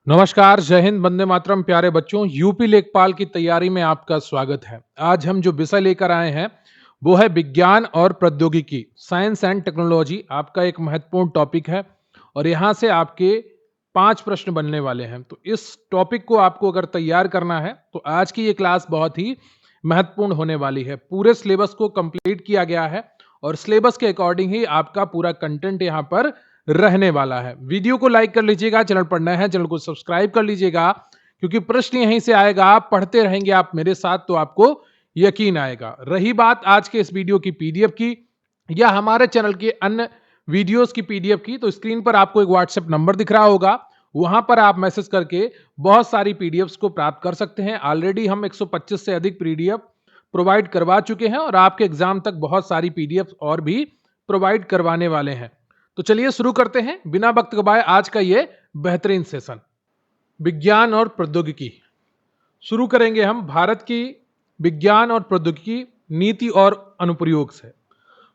नमस्कार, जय हिंद, वंदे मातरम। प्यारे बच्चों, यूपी लेखपाल की तैयारी में आपका स्वागत है। आज हम जो विषय लेकर आए हैं वो है विज्ञान और प्रौद्योगिकी, साइंस एंड टेक्नोलॉजी। आपका एक महत्वपूर्ण टॉपिक है और यहाँ से आपके 5 प्रश्न बनने वाले हैं। तो इस टॉपिक को आपको अगर तैयार करना है तो आज की ये क्लास बहुत ही महत्वपूर्ण होने वाली है। पूरे सिलेबस को कंप्लीट किया गया है और सिलेबस के अकॉर्डिंग ही आपका पूरा कंटेंट यहाँ पर रहने वाला है। वीडियो को लाइक कर लीजिएगा, चैनल पर नए हैं चैनल को सब्सक्राइब कर लीजिएगा, क्योंकि प्रश्न यहीं से आएगा। आप पढ़ते रहेंगे आप मेरे साथ तो आपको यकीन आएगा। रही बात आज के इस वीडियो की पीडीएफ की या हमारे चैनल के अन्य वीडियोस की पीडीएफ की, तो स्क्रीन पर आपको एक व्हाट्सएप नंबर दिख रहा होगा, वहां पर आप मैसेज करके बहुत सारी पीडीएफ्स को प्राप्त कर सकते हैं। ऑलरेडी हम 125 से अधिक पीडीएफ प्रोवाइड करवा चुके हैं और आपके एग्जाम तक बहुत सारी पीडीएफ और भी प्रोवाइड करवाने वाले हैं। तो चलिए शुरू करते हैं बिना वक्त गवाए आज का ये बेहतरीन सेशन। विज्ञान और प्रौद्योगिकी शुरू करेंगे हम भारत की विज्ञान और प्रौद्योगिकी नीति और अनुप्रयोग से।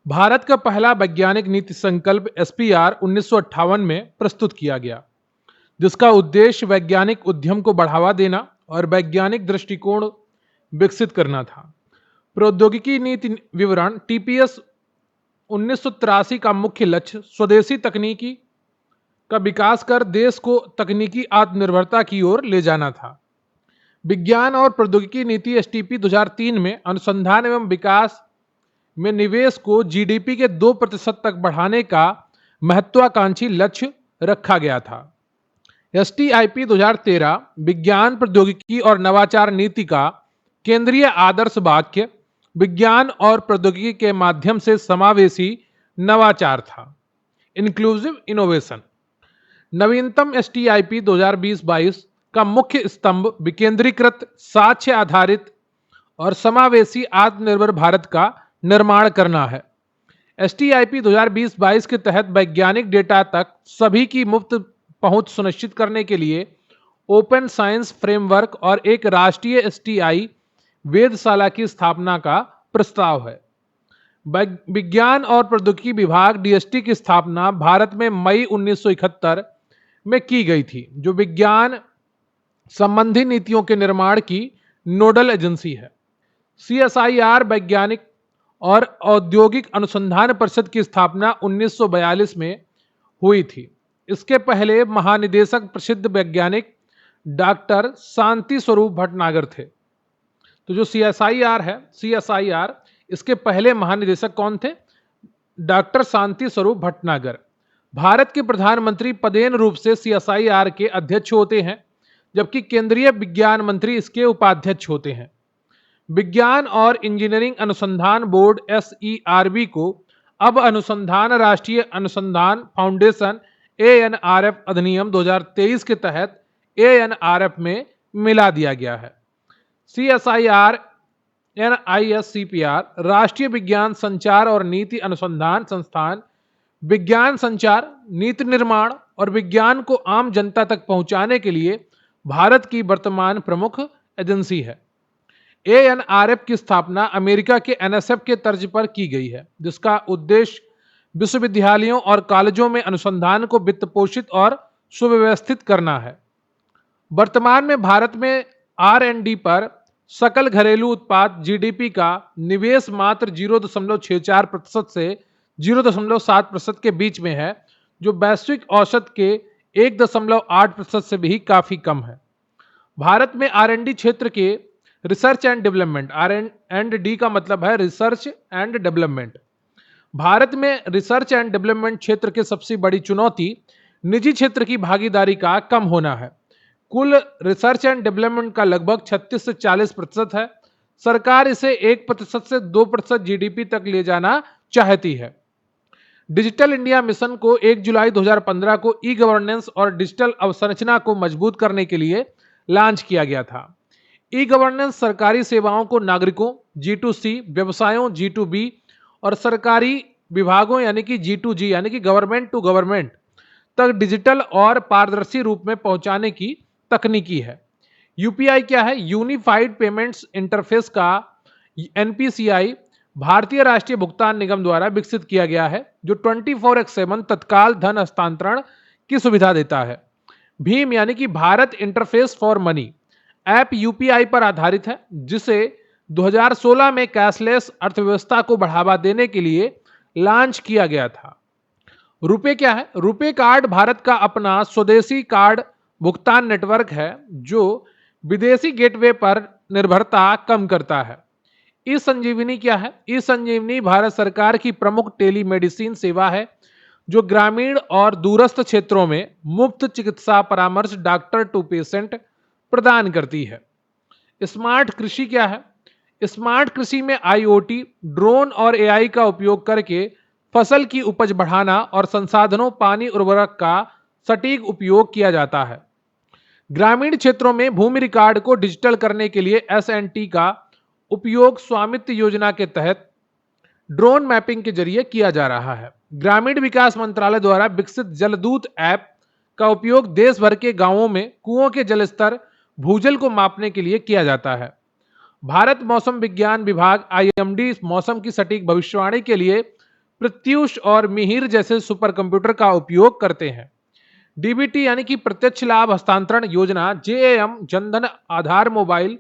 भारत का पहला वैज्ञानिक नीति संकल्प एसपीआर 1958 में प्रस्तुत किया गया, जिसका उद्देश्य वैज्ञानिक उद्यम को बढ़ावा देना और वैज्ञानिक दृष्टिकोण विकसित करना था। प्रौद्योगिकी नीति विवरण टीपीएस 1983 का मुख्य लक्ष्य स्वदेशी तकनीकी का विकास कर देश को तकनीकी आत्मनिर्भरता की ओर ले जाना था। विज्ञान और प्रौद्योगिकी नीति एसटीपी 2003 में अनुसंधान एवं विकास में निवेश को जीडीपी के 2% तक बढ़ाने का महत्वाकांक्षी लक्ष्य रखा गया था। एसटीआईपी 2013 विज्ञान प्रौद्योगिकी और नवाचार नीति का केंद्रीय आदर्श वाक्य विज्ञान और प्रौद्योगिकी के माध्यम से समावेशी नवाचार था, इंक्लूसिव इनोवेशन। नवीनतम एसटीआईपी 2020-22 का मुख्य स्तंभ विकेंद्रीकृत, साक्ष्य आधारित और समावेशी आत्मनिर्भर भारत का निर्माण करना है। एसटीआईपी 2020-22 के तहत वैज्ञानिक डेटा तक सभी की मुफ्त पहुंच सुनिश्चित करने के लिए ओपन साइंस फ्रेमवर्क और एक राष्ट्रीय एसटीआई वेधशाला की स्थापना का प्रस्ताव है। विज्ञान और प्रौद्योगिकी विभाग डीएसटी की स्थापना भारत में मई 1971 में की गई थी, जो विज्ञान संबंधी नीतियों के निर्माण की नोडल एजेंसी है। सीएसआईआर वैज्ञानिक और औद्योगिक अनुसंधान परिषद की स्थापना 1942 में हुई थी। इसके पहले महानिदेशक प्रसिद्ध वैज्ञानिक डॉक्टर शांति स्वरूप भटनागर थे। तो जो सीएसआईआर है, सीएसआईआर, इसके पहले महानिदेशक कौन थे? डॉक्टर शांति स्वरूप भटनागर। भारत के प्रधानमंत्री पदेन रूप से सीएसआईआर के अध्यक्ष होते हैं, जबकि केंद्रीय विज्ञान मंत्री इसके उपाध्यक्ष होते हैं। विज्ञान और इंजीनियरिंग अनुसंधान बोर्ड एसईआरबी को अब अनुसंधान राष्ट्रीय अनुसंधान फाउंडेशन एएनआरएफ अधिनियम 2023 के तहत एएनआरएफ में मिला दिया गया है। सीएसआईआर एनआईएससीपीआर राष्ट्रीय विज्ञान संचार और नीति अनुसंधान संस्थान विज्ञान संचार, नीति निर्माण और विज्ञान को आम जनता तक पहुंचाने के लिए भारत की वर्तमान प्रमुख एजेंसी है। एएनआरएफ की स्थापना अमेरिका के एनएसएफ के तर्ज पर की गई है, जिसका उद्देश्य विश्वविद्यालयों और कॉलेजों में अनुसंधान को वित्त पोषित और सुव्यवस्थित करना है। वर्तमान में भारत में आर&डी पर सकल घरेलू उत्पाद जीडीपी का निवेश मात्र 0.64% से 0.7% के बीच में है, जो वैश्विक औसत के 1.8% से भी काफी कम है। भारत में आर&डी क्षेत्र के रिसर्च एंड डेवलपमेंट, आर&डी का मतलब है रिसर्च एंड डेवलपमेंट। भारत में रिसर्च एंड डेवलपमेंट क्षेत्र की सबसे बड़ी चुनौती निजी क्षेत्र की भागीदारी का कम होना है। कुल रिसर्च एंड डेवलपमेंट का लगभग 36 से 40% है। सरकार इसे 1% से 2% जीडीपी तक ले जाना चाहती है। डिजिटल इंडिया मिशन को 1 जुलाई 2015 को ई गवर्नेंस और डिजिटल अवसंरचना को मजबूत करने के लिए लॉन्च किया गया था। ई गवर्नेंस सरकारी सेवाओं को नागरिकों G2C, व्यवसायों G2B और सरकारी विभागों यानी कि G2G यानी कि गवर्नमेंट टू गवर्नमेंट तक डिजिटल और पारदर्शी रूप में पहुंचाने की तकनीकी है। यूपीआई क्या है? यूनिफाइड पेमेंट्स इंटरफेस का एनपीसीआई भारतीय राष्ट्रीय भुगतान निगम द्वारा विकसित किया गया है, जो 24/7 तत्काल धन हस्तांतरण की सुविधा देता है। भीम यानी कि Bharat interface for money app UPI पर आधारित है, जिसे 2016 में कैशलेस अर्थव्यवस्था को बढ़ावा देने के लिए लॉन्च किया गया था। रुपे क्या है? रुपे कार्ड भारत का अपना स्वदेशी कार्ड भुगतान नेटवर्क है, जो विदेशी गेटवे पर निर्भरता कम करता है। ई संजीवनी क्या है? ई संजीवनी भारत सरकार की प्रमुख टेलीमेडिसिन सेवा है, जो ग्रामीण और दूरस्थ क्षेत्रों में मुफ्त चिकित्सा परामर्श डॉक्टर टू पेशेंट प्रदान करती है। स्मार्ट कृषि क्या है? स्मार्ट कृषि में आईओटी, ड्रोन और एआई का उपयोग करके फसल की उपज बढ़ाना और संसाधनों, पानी, उर्वरक का सटीक उपयोग किया जाता है। ग्रामीण क्षेत्रों में भूमि रिकॉर्ड को डिजिटल करने के लिए एसएनटी का उपयोग स्वामित्व योजना के तहत ड्रोन मैपिंग के जरिए किया जा रहा है। ग्रामीण विकास मंत्रालय द्वारा विकसित जलदूत ऐप का उपयोग देश भर के गांवों में कुओं के जल स्तर, भूजल को मापने के लिए किया जाता है। भारत मौसम विज्ञान विभाग आईएमडी मौसम की सटीक भविष्यवाणी के लिए प्रत्यूष और मिहिर जैसे सुपर कंप्यूटर का उपयोग करते हैं। डीबीटी यानी कि प्रत्यक्ष लाभ हस्तांतरण योजना, JAM Jan Dhan Aadhaar mobile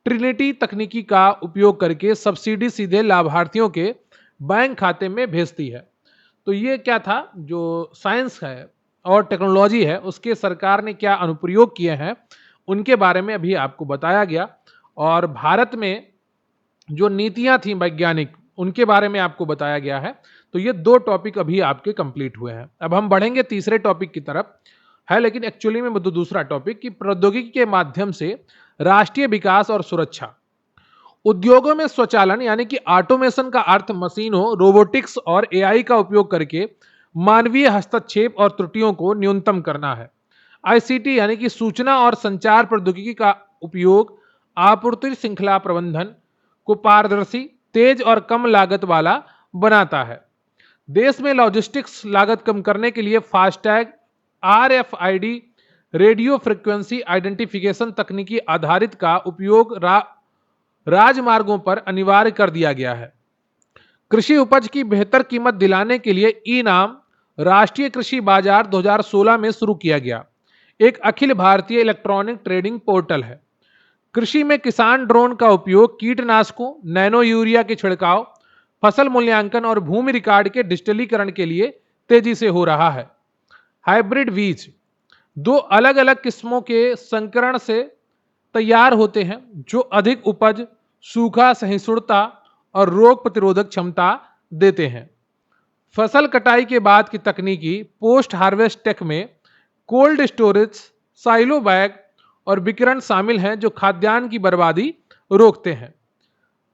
Trinity तकनीकी का उपयोग करके सब्सिडी सीधे लाभार्थियों के बैंक खाते में भेजती है। तो ये क्या था, जो साइंस है और टेक्नोलॉजी है, उसके सरकार ने क्या अनुप्रयोग किए हैं उनके बारे में अभी आपको बताया गया। और भारत में जो नीतियां थी वैज्ञानिक, उनके बारे में आपको बताया गया है। तो ये दो टॉपिक अभी आपके कंप्लीट हुए हैं। अब हम बढ़ेंगे तीसरे टॉपिक की तरफ, है लेकिन एक्चुअली में दूसरा टॉपिक कि प्रौद्योगिकी के माध्यम से राष्ट्रीय विकास और सुरक्षा। उद्योगों में स्वचालन यानी कि ऑटोमेशन का अर्थ मशीनों, रोबोटिक्स और एआई का उपयोग करके मानवीय हस्तक्षेप और त्रुटियों को न्यूनतम करना है। आईसीटी यानी कि सूचना और संचार प्रौद्योगिकी का उपयोग आपूर्ति श्रृंखला प्रबंधन को पारदर्शी, तेज और कम लागत वाला बनाता है। देश में लॉजिस्टिक्स लागत कम करने के लिए FASTag, RFID, radio frequency identification तकनीकी आधारित का उपयोग राजमार्गों पर अनिवार्य कर दिया गया है। कृषि उपज की बेहतर कीमत दिलाने के लिए ई नाम राष्ट्रीय कृषि बाजार 2016 में शुरू किया गया, एक Akhil Bharatiya electronic trading portal है। कृषि में किसान ड्रोन का उपयोग कीटनाशकों, नैनो यूरिया के छिड़काव, फसल मूल्यांकन और भूमि रिकॉर्ड के डिजिटलीकरण के लिए तेजी से हो रहा है। हाइब्रिड बीज दो अलग अलग किस्मों के संकरण से तैयार होते हैं, जो अधिक उपज, सूखा सहिष्णुता और रोग प्रतिरोधक क्षमता देते हैं। फसल कटाई के बाद की तकनीकी पोस्ट हार्वेस्ट टेक में कोल्ड स्टोरेज, साइलो बैग और विकिरण शामिल हैं, जो खाद्यान्न की बर्बादी रोकते हैं।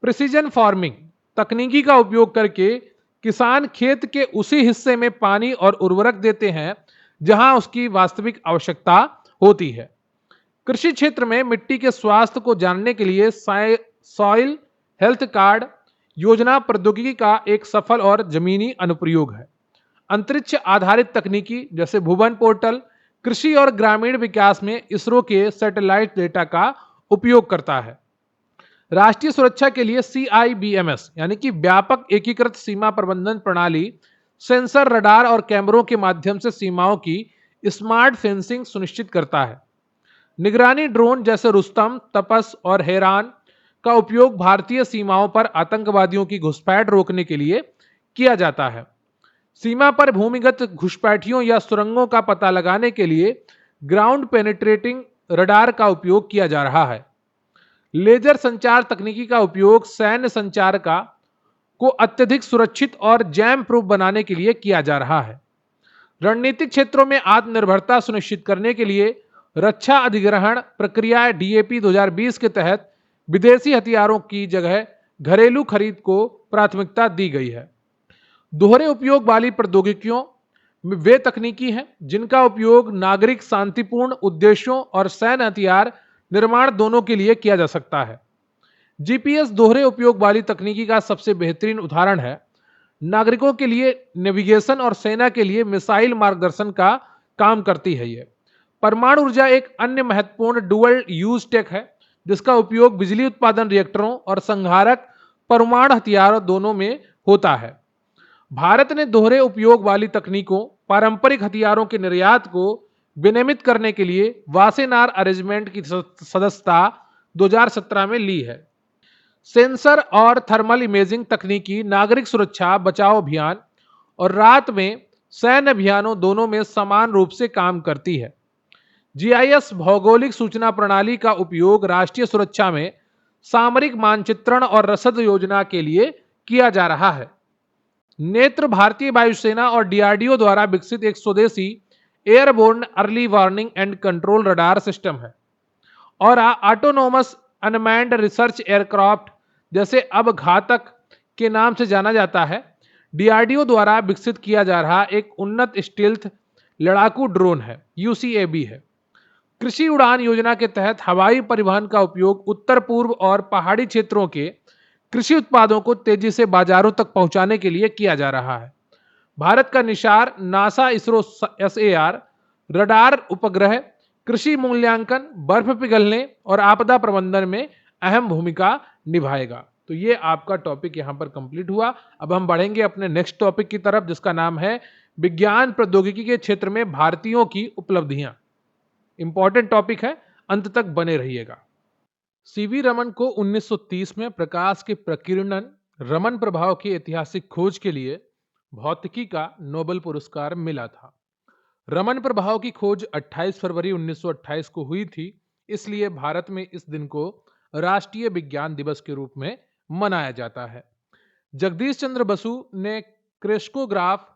प्रिसीजन फार्मिंग तकनीकी का उपयोग करके किसान खेत के उसी हिस्से में पानी और उर्वरक देते हैं जहां उसकी वास्तविक आवश्यकता होती है। कृषि क्षेत्र में मिट्टी के स्वास्थ्य को जानने के लिए सॉइल हेल्थ कार्ड योजना प्रौद्योगिकी का एक सफल और जमीनी अनुप्रयोग है। अंतरिक्ष आधारित तकनीकी जैसे भुवन पोर्टल कृषि और ग्रामीण विकास में इसरो के सैटेलाइट डेटा का उपयोग करता है। राष्ट्रीय सुरक्षा के लिए सीआईबीएमएस यानी कि व्यापक एकीकृत सीमा प्रबंधन प्रणाली सेंसर, रडार और कैमरों के माध्यम से सीमाओं की स्मार्ट फेंसिंग सुनिश्चित करता है। निगरानी ड्रोन जैसे रुस्तम, तपस और हेरान का उपयोग भारतीय सीमाओं पर आतंकवादियों की घुसपैठ रोकने के लिए किया जाता है। सीमा पर भूमिगत घुसपैठियों या सुरंगों का पता लगाने के लिए ग्राउंड पेनिट्रेटिंग रडार का उपयोग किया जा रहा है। लेजर संचार तकनीकी का उपयोग सैन्य संचार को अत्यधिक सुरक्षित और जैम प्रूफ बनाने के लिए किया जा रहा है। रणनीतिक क्षेत्रों में आत्मनिर्भरता सुनिश्चित करने के लिए रक्षा अधिग्रहण प्रक्रिया डीएपी 2020 के तहत विदेशी हथियारों की जगह घरेलू खरीद को प्राथमिकता दी गई है। दोहरे उपयोग वाली प्रौद्योगिकियों में वे तकनीकी हैं जिनका उपयोग नागरिक शांतिपूर्ण उद्देश्यों और सैन्य हथियार निर्माण दोनों के लिए किया जा सकता है। जीपीएस दोहरे उपयोग वाली तकनीकी का सबसे बेहतरीन उदाहरण है। नागरिकों के लिए नेविगेशन और सेना के लिए मिसाइल मार्गदर्शन का काम करती है। ये परमाणु ऊर्जा एक अन्य महत्वपूर्ण डुअल यूज टेक है, जिसका उपयोग बिजली उत्पादन रिएक्टरों और संहारक परमाणु हथियारों दोनों में होता है। भारत ने दोहरे उपयोग वाली तकनीकों, पारंपरिक हथियारों के निर्यात को विनियमित करने के लिए वासेनार अरेंजमेंट की सदस्यता 2017 में ली है। सेंसर और थर्मल इमेजिंग तकनीकी नागरिक सुरक्षा बचाव अभियान और रात में सैन्य अभियानों दोनों में समान रूप से काम करती है। जीआईएस भौगोलिक सूचना प्रणाली का उपयोग राष्ट्रीय सुरक्षा में सामरिक मानचित्रण और रसद योजना के लिए किया जा रहा है। नेत्र भारतीय वायुसेना और डीआरडीओ द्वारा विकसित एक स्वदेशी airborne early warning and control radar system है और ऑटोनोमस अनमैन्ड रिसर्च एयरक्राफ्ट, जैसे अब घातक के नाम से जाना जाता है, डीआरडीओ द्वारा विकसित किया जा रहा एक उन्नत स्टील्थ लड़ाकू ड्रोन है, यूसीएबी है। कृषि उड़ान योजना के तहत हवाई परिवहन का उपयोग उत्तर पूर्व और पहाड़ी क्षेत्रों के कृषि उत्पादों को तेजी से बाजारों तक पहुंचाने के लिए किया जा रहा है। भारत का Nisar NASA ISRO SAR radar उपग्रह कृषि मूल्यांकन, बर्फ पिघलने और आपदा प्रबंधन में अहम भूमिका निभाएगा। तो ये आपका टॉपिक यहाँ पर कंप्लीट हुआ। अब हम बढ़ेंगे अपने नेक्स्ट टॉपिक की तरफ, जिसका नाम है विज्ञान प्रौद्योगिकी के क्षेत्र में भारतीयों की उपलब्धियां। इंपॉर्टेंट टॉपिक है, अंत तक बने रहिएगा। सीवी रमन को 1930 में प्रकाश के प्रकीर्णन रमन प्रभाव की ऐतिहासिक खोज के लिए भौतिकी का नोबेल पुरस्कार मिला था। रमन प्रभाव की खोज 28 फरवरी 1928 को हुई थी, इसलिए भारत में इस दिन को राष्ट्रीय विज्ञान दिवस के रूप में मनाया जाता है। जगदीश चंद्र बसु ने क्रेस्कोग्राफ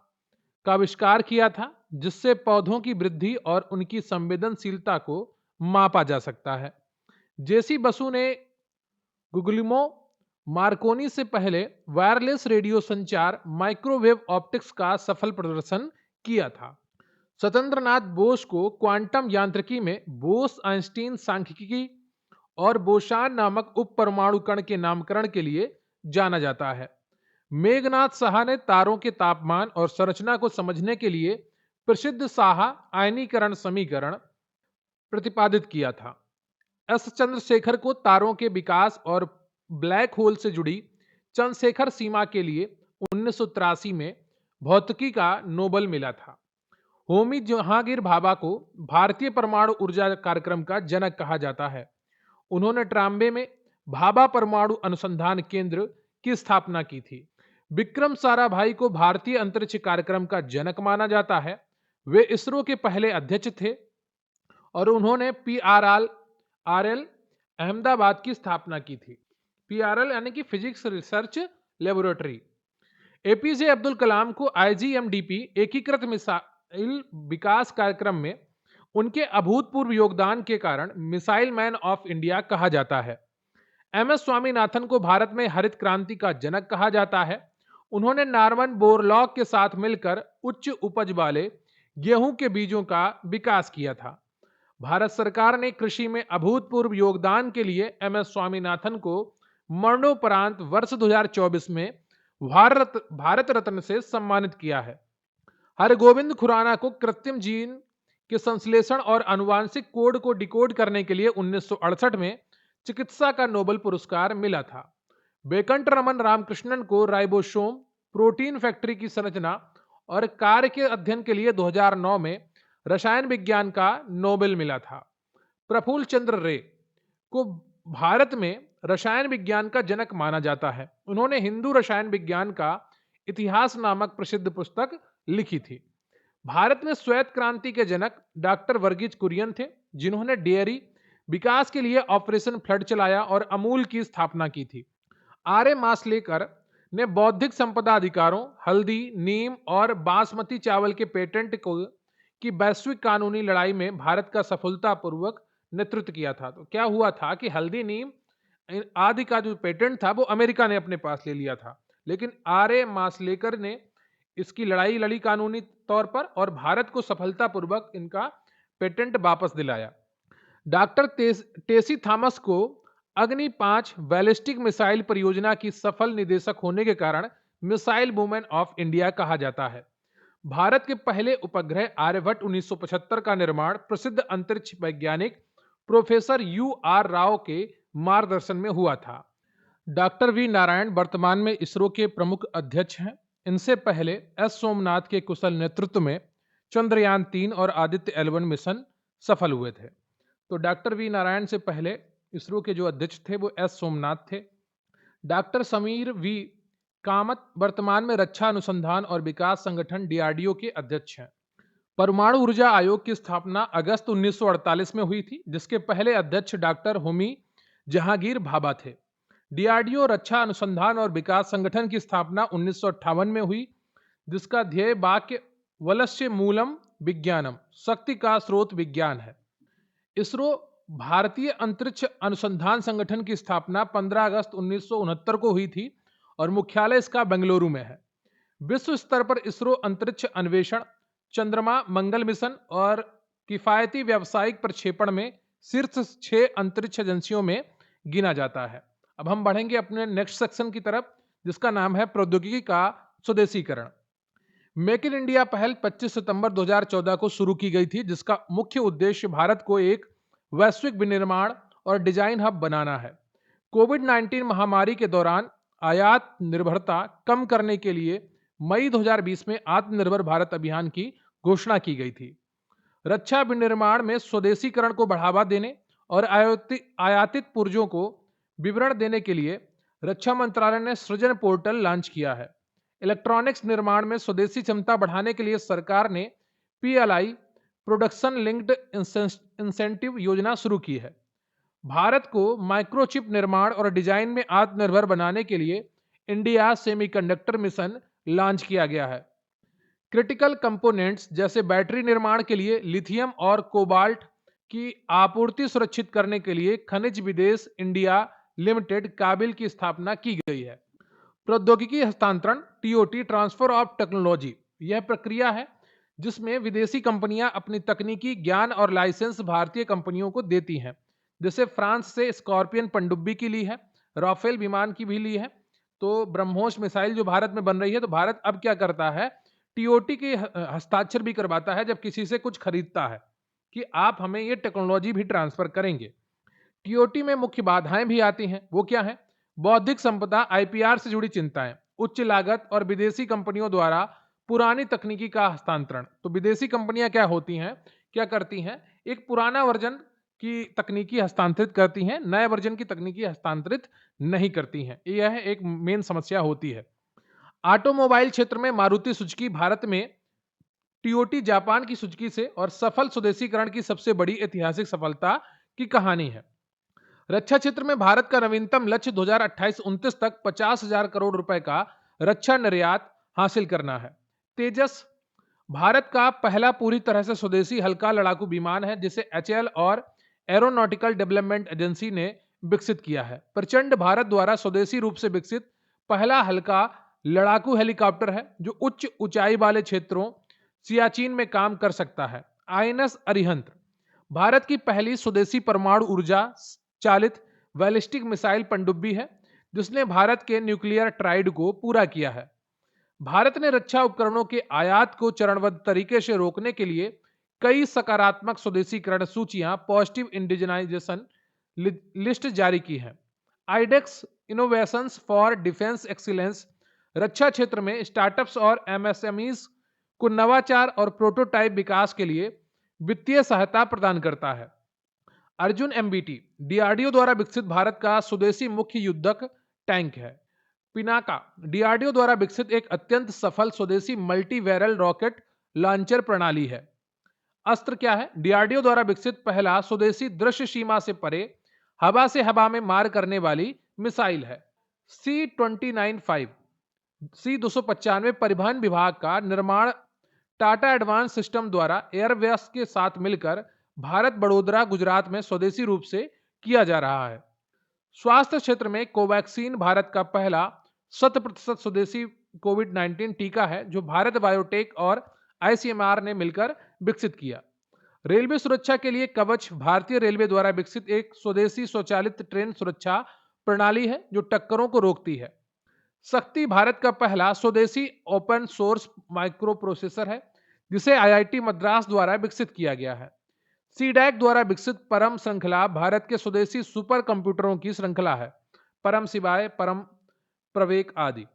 का आविष्कार किया था, जिससे पौधों की वृद्धि और उनकी संवेदनशीलता को मापा जा सकता है। जेसी बसु ने गुगुलिमो मार्कोनी से पहले वायरलेस रेडियो संचार माइक्रोवेव ऑप्टिक्स का सफल प्रदर्शन किया था। स्वतंत्रनाथ बोस को क्वांटम यांत्रिकी में बोस आइंस्टीन सांख्यिकी और बोशान नामक उप परमाणु कण के नामकरण के लिए जाना जाता है। मेघनाथ साहा ने तारों के तापमान और संरचना को समझने के लिए प्रसिद्ध साहा आयनीकरण समीकरण प्रतिपादित किया था। एस चंद्रशेखर को तारों के विकास और ब्लैक होल से जुड़ी चंद्रशेखर सीमा के लिए 1983 में भौतिकी का नोबेल मिला था। होमी जहांगीर भाभा को भारतीय परमाणु ऊर्जा कार्यक्रम का जनक कहा जाता है। उन्होंने ट्राम्बे में भाभा परमाणु अनुसंधान केंद्र की स्थापना की थी। विक्रम साराभाई को भारतीय अंतरिक्ष कार्यक्रम का जनक माना जाता है। वे इसरो के पहले अध्यक्ष थे और उन्होंने पीआरएल अहमदाबाद की स्थापना की थी। पीआरएल यानी कि physics research laboratory. APJ Abdul Kalam को आईजीएमडीपी एकीकृत मिसाइल विकास कार्यक्रम में उनके अभूतपूर्व योगदान के कारण मिसाइल मैन ऑफ इंडिया कहा जाता है। एमएस स्वामीनाथन को भारत में हरित क्रांति का जनक कहा जाता है। उन्होंने नॉर्मन बोरलॉग के साथ मिलकर उच्च उपज वाले गेहूं के बीजों का विकास किया था। भारत सरकार ने कृषि में अभूतपूर्व योगदान के लिए एमएस स्वामीनाथन को मरणोपरांत वर्ष 2024 में भारत रत्न से सम्मानित किया है। हरगोविंद खुराना को कृत्रिम जीन के संश्लेषण और आनुवांशिक कोड को डिकोड करने के लिए 1968 में चिकित्सा का नोबेल पुरस्कार मिला था। वेंकट रमन रामकृष्णन को राइबोसोम प्रोटीन फैक्ट्री की संरचना और कार्य के अध्ययन के लिए 2009 में रसायन विज्ञान का नोबेल मिला था। प्रफुल्ल चंद्र रे को भारत में रसायन विज्ञान का जनक माना जाता है। उन्होंने हिंदू रसायन विज्ञान का इतिहास नामक प्रसिद्ध पुस्तक लिखी थी। भारत में श्वेत क्रांति के जनक डॉक्टर वर्गीज कुरियन थे, जिन्होंने डेयरी विकास के लिए ऑपरेशन फ्लड चलाया और अमूल की स्थापना की थी। आर्य मासलेकर ने बौद्धिक संपदा अधिकारों, हल्दी, नीम और बासमती चावल के पेटेंट की वैश्विक कानूनी लड़ाई में भारत का सफलतापूर्वक नेतृत्व किया था। तो क्या हुआ था कि हल्दी, नीम आदि का जो पेटेंट था वो अमेरिका ने अपने पास ले लिया था, लेकिन आर्य मासलेकर ने इसकी लड़ाई लड़ी कानूनी तौर पर और भारत को सफलतापूर्वक इनका पेटेंट वापस दिलाया। डॉक्टर टेसी थॉमस को अग्नि 5 बैलिस्टिक मिसाइल परियोजना की सफल निदेशक होने के कारण मिसाइल वुमेन ऑफ इंडिया कहा जाता है। भारत के पहले उपग्रह आर्यभट्ट 1975 का निर्माण प्रसिद्ध अंतरिक्ष वैज्ञानिक प्रोफेसर यूआर राव के मार्गदर्शन में हुआ था। डॉक्टर वी नारायण वर्तमान में इसरो के प्रमुख अध्यक्ष हैं। इनसे पहले एस सोमनाथ के कुशल नेतृत्व में चंद्रयान 3 और आदित्य L1 मिशन सफल हुए थे। तो डॉक्टर वी नारायण से पहले इसरो के जो अध्यक्ष थे वो एस सोमनाथ थे। डॉक्टर समीर वी कामत वर्तमान में रक्षा अनुसंधान और विकास संगठन डीआरडीओ के अध्यक्ष हैं। परमाणु ऊर्जा आयोग की स्थापना अगस्त 1948 में हुई थी, जिसके पहले अध्यक्ष डॉक्टर होमी जहांगीर भाभा थे। डीआरडीओ रक्षा अनुसंधान और विकास संगठन की स्थापना 1958 में हुई, जिसका ध्येय वाक्य वलस्य मूलम विज्ञानम, शक्ति का स्रोत विज्ञान है। इसरो भारतीय अंतरिक्ष अनुसंधान संगठन की स्थापना 15 अगस्त 1969 को हुई थी और मुख्यालय इसका बेंगलुरु में है। विश्व स्तर पर इसरो अंतरिक्ष अन्वेषण, चंद्रमा, मंगल मिशन और किफायती व्यावसायिक प्रक्षेपण में शीर्ष 6 अंतरिक्ष एजेंसियों में गिना जाता है। अब हम बढ़ेंगे अपने नेक्स्ट सेक्शन की तरफ, जिसका नाम है प्रौद्योगिकी का स्वदेशीकरण। मेक इन इंडिया पहल 25 सितंबर 2014 को शुरू की गई थी, जिसका मुख्य उद्देश्य भारत को एक वैश्विक विनिर्माण और डिजाइन हब बनाना है। कोविड-19 महामारी के दौरान आयात निर्भरता कम करने के लिए मई 2020 में आत्मनिर्भर भारत अभियान की घोषणा की गई थी। रक्षा विनिर्माण में स्वदेशीकरण को बढ़ावा देने और आयातित पुर्जों को विवरण देने के लिए रक्षा मंत्रालय ने सृजन पोर्टल लॉन्च किया है। इलेक्ट्रॉनिक्स निर्माण में स्वदेशी क्षमता बढ़ाने के लिए सरकार ने पीएलआई प्रोडक्शन लिंक्ड इंसेंटिव योजना शुरू की है। भारत को माइक्रोचिप निर्माण और डिजाइन में आत्मनिर्भर बनाने के लिए इंडिया सेमीकंडक्टर मिशन लॉन्च किया गया है। क्रिटिकल कंपोनेंट्स जैसे बैटरी निर्माण के लिए लिथियम और कोबाल्ट की आपूर्ति सुरक्षित करने के लिए खनिज विदेश इंडिया लिमिटेड काबिल की स्थापना की गई है। प्रौद्योगिकी हस्तांतरण टीओटी ट्रांसफर ऑफ टेक्नोलॉजी यह प्रक्रिया है जिसमें विदेशी कंपनियां अपनी तकनीकी ज्ञान और लाइसेंस भारतीय कंपनियों को देती हैं। जैसे फ्रांस से स्कॉर्पियन पनडुब्बी की ली है, राफेल विमान की भी ली है। तो ब्रह्मोस मिसाइल जो भारत में बन रही है, तो भारत अब क्या करता है, टीओटी के हस्ताक्षर भी करवाता है जब किसी से कुछ खरीदता है कि आप हमें ये टेक्नोलॉजी भी ट्रांसफर करेंगे। टीओटी में मुख्य बाधाएं भी आती हैं, वो क्या है, बौद्धिक संपदा आईपीआर से जुड़ी चिंताएं, उच्च लागत और विदेशी कंपनियों द्वारा पुरानी तकनीकी का हस्तांतरण। तो विदेशी कंपनियां क्या होती हैं, क्या करती हैं, एक पुराना वर्जन की तकनीकी हस्तांतरित करती हैं, नए वर्जन की तकनीकी हस्तांतरित नहीं करती हैं। यह एक मेन समस्या होती है। ऑटोमोबाइल क्षेत्र में मारुति सुजुकी भारत में टीओटी जापान की सुजुकी से और सफल स्वदेशीकरण की सबसे बड़ी ऐतिहासिक सफलता की कहानी है। रक्षा क्षेत्र में भारत का नवीनतम लक्ष्य 2028-29 तक 50,000 करोड़ रुपए का रक्षा निर्यात हासिल करना है। तेजस भारत का पहला पूरी तरह से स्वदेशी हल्का लड़ाकू विमान है, जिसे एचएएल और एरोनॉटिकल डेवलपमेंट एजेंसी ने विकसित किया है। प्रचंड भारत द्वारा स्वदेशी रूप से विकसित पहला हल्का लड़ाकू हेलीकॉप्टर है जो उच्च ऊंचाई वाले क्षेत्रों सियाचिन में काम कर सकता है। आईएनएस अरिहंत भारत की पहली स्वदेशी परमाणु ऊर्जा चालित बैलिस्टिक मिसाइल पनडुब्बी है, जिसने भारत के न्यूक्लियर ट्राइड को पूरा किया है। भारत ने रक्षा उपकरणों के आयात को चरणबद्ध तरीके से रोकने के लिए कई सकारात्मक स्वदेशीकरण सूचियां पॉजिटिव इंडिजिनाइजेशन लिस्ट जारी की है। IDEX innovations for defence excellence रक्षा क्षेत्र में स्टार्टअप्स और एमएसएमईज को नवाचार और प्रोटोटाइप विकास के लिए वित्तीय सहायता प्रदान करता है। अर्जुन एमबीटी डीआरडीओ द्वारा विकसित भारत का स्वदेशी मुख्य युद्धक टैंक है। पिनाका डीआरडीओ द्वारा विकसित एक अत्यंत सफल स्वदेशी मल्टी बैरल रॉकेट लॉन्चर प्रणाली है। अस्त्र क्या है, डीआरडीओ द्वारा विकसित पहला स्वदेशी दृश्य सीमा से परे हवा से हवा में मार करने वाली मिसाइल है। C-295 C-295 परिवहन विभाग का निर्माण टाटा एडवांस सिस्टम द्वारा एयरबस के साथ मिलकर भारत बड़ोदरा गुजरात में स्वदेशी रूप से किया जा रहा है। स्वास्थ्य क्षेत्र में कोवैक्सीन भारत का पहला 100% स्वदेशी कोविड-19 टीका है जो भारत बायोटेक और आईसीएमआर ने मिलकर विकसित किया। रेलवे सुरक्षा के लिए कवच भारतीय रेलवे द्वारा विकसित एक स्वदेशी स्वचालित ट्रेन सुरक्षा प्रणाली है जो टक्करों को रोकती है। शक्ति भारत का पहला स्वदेशी ओपन सोर्स माइक्रो प्रोसेसर है जिसे आईआईटी मद्रास द्वारा विकसित किया गया है। सीडैक द्वारा विकसित परम श्रृंखला भारत के स्वदेशी सुपर कंप्यूटरों की श्रृंखला है। परम शिवाय, परम प्रवेक आदि।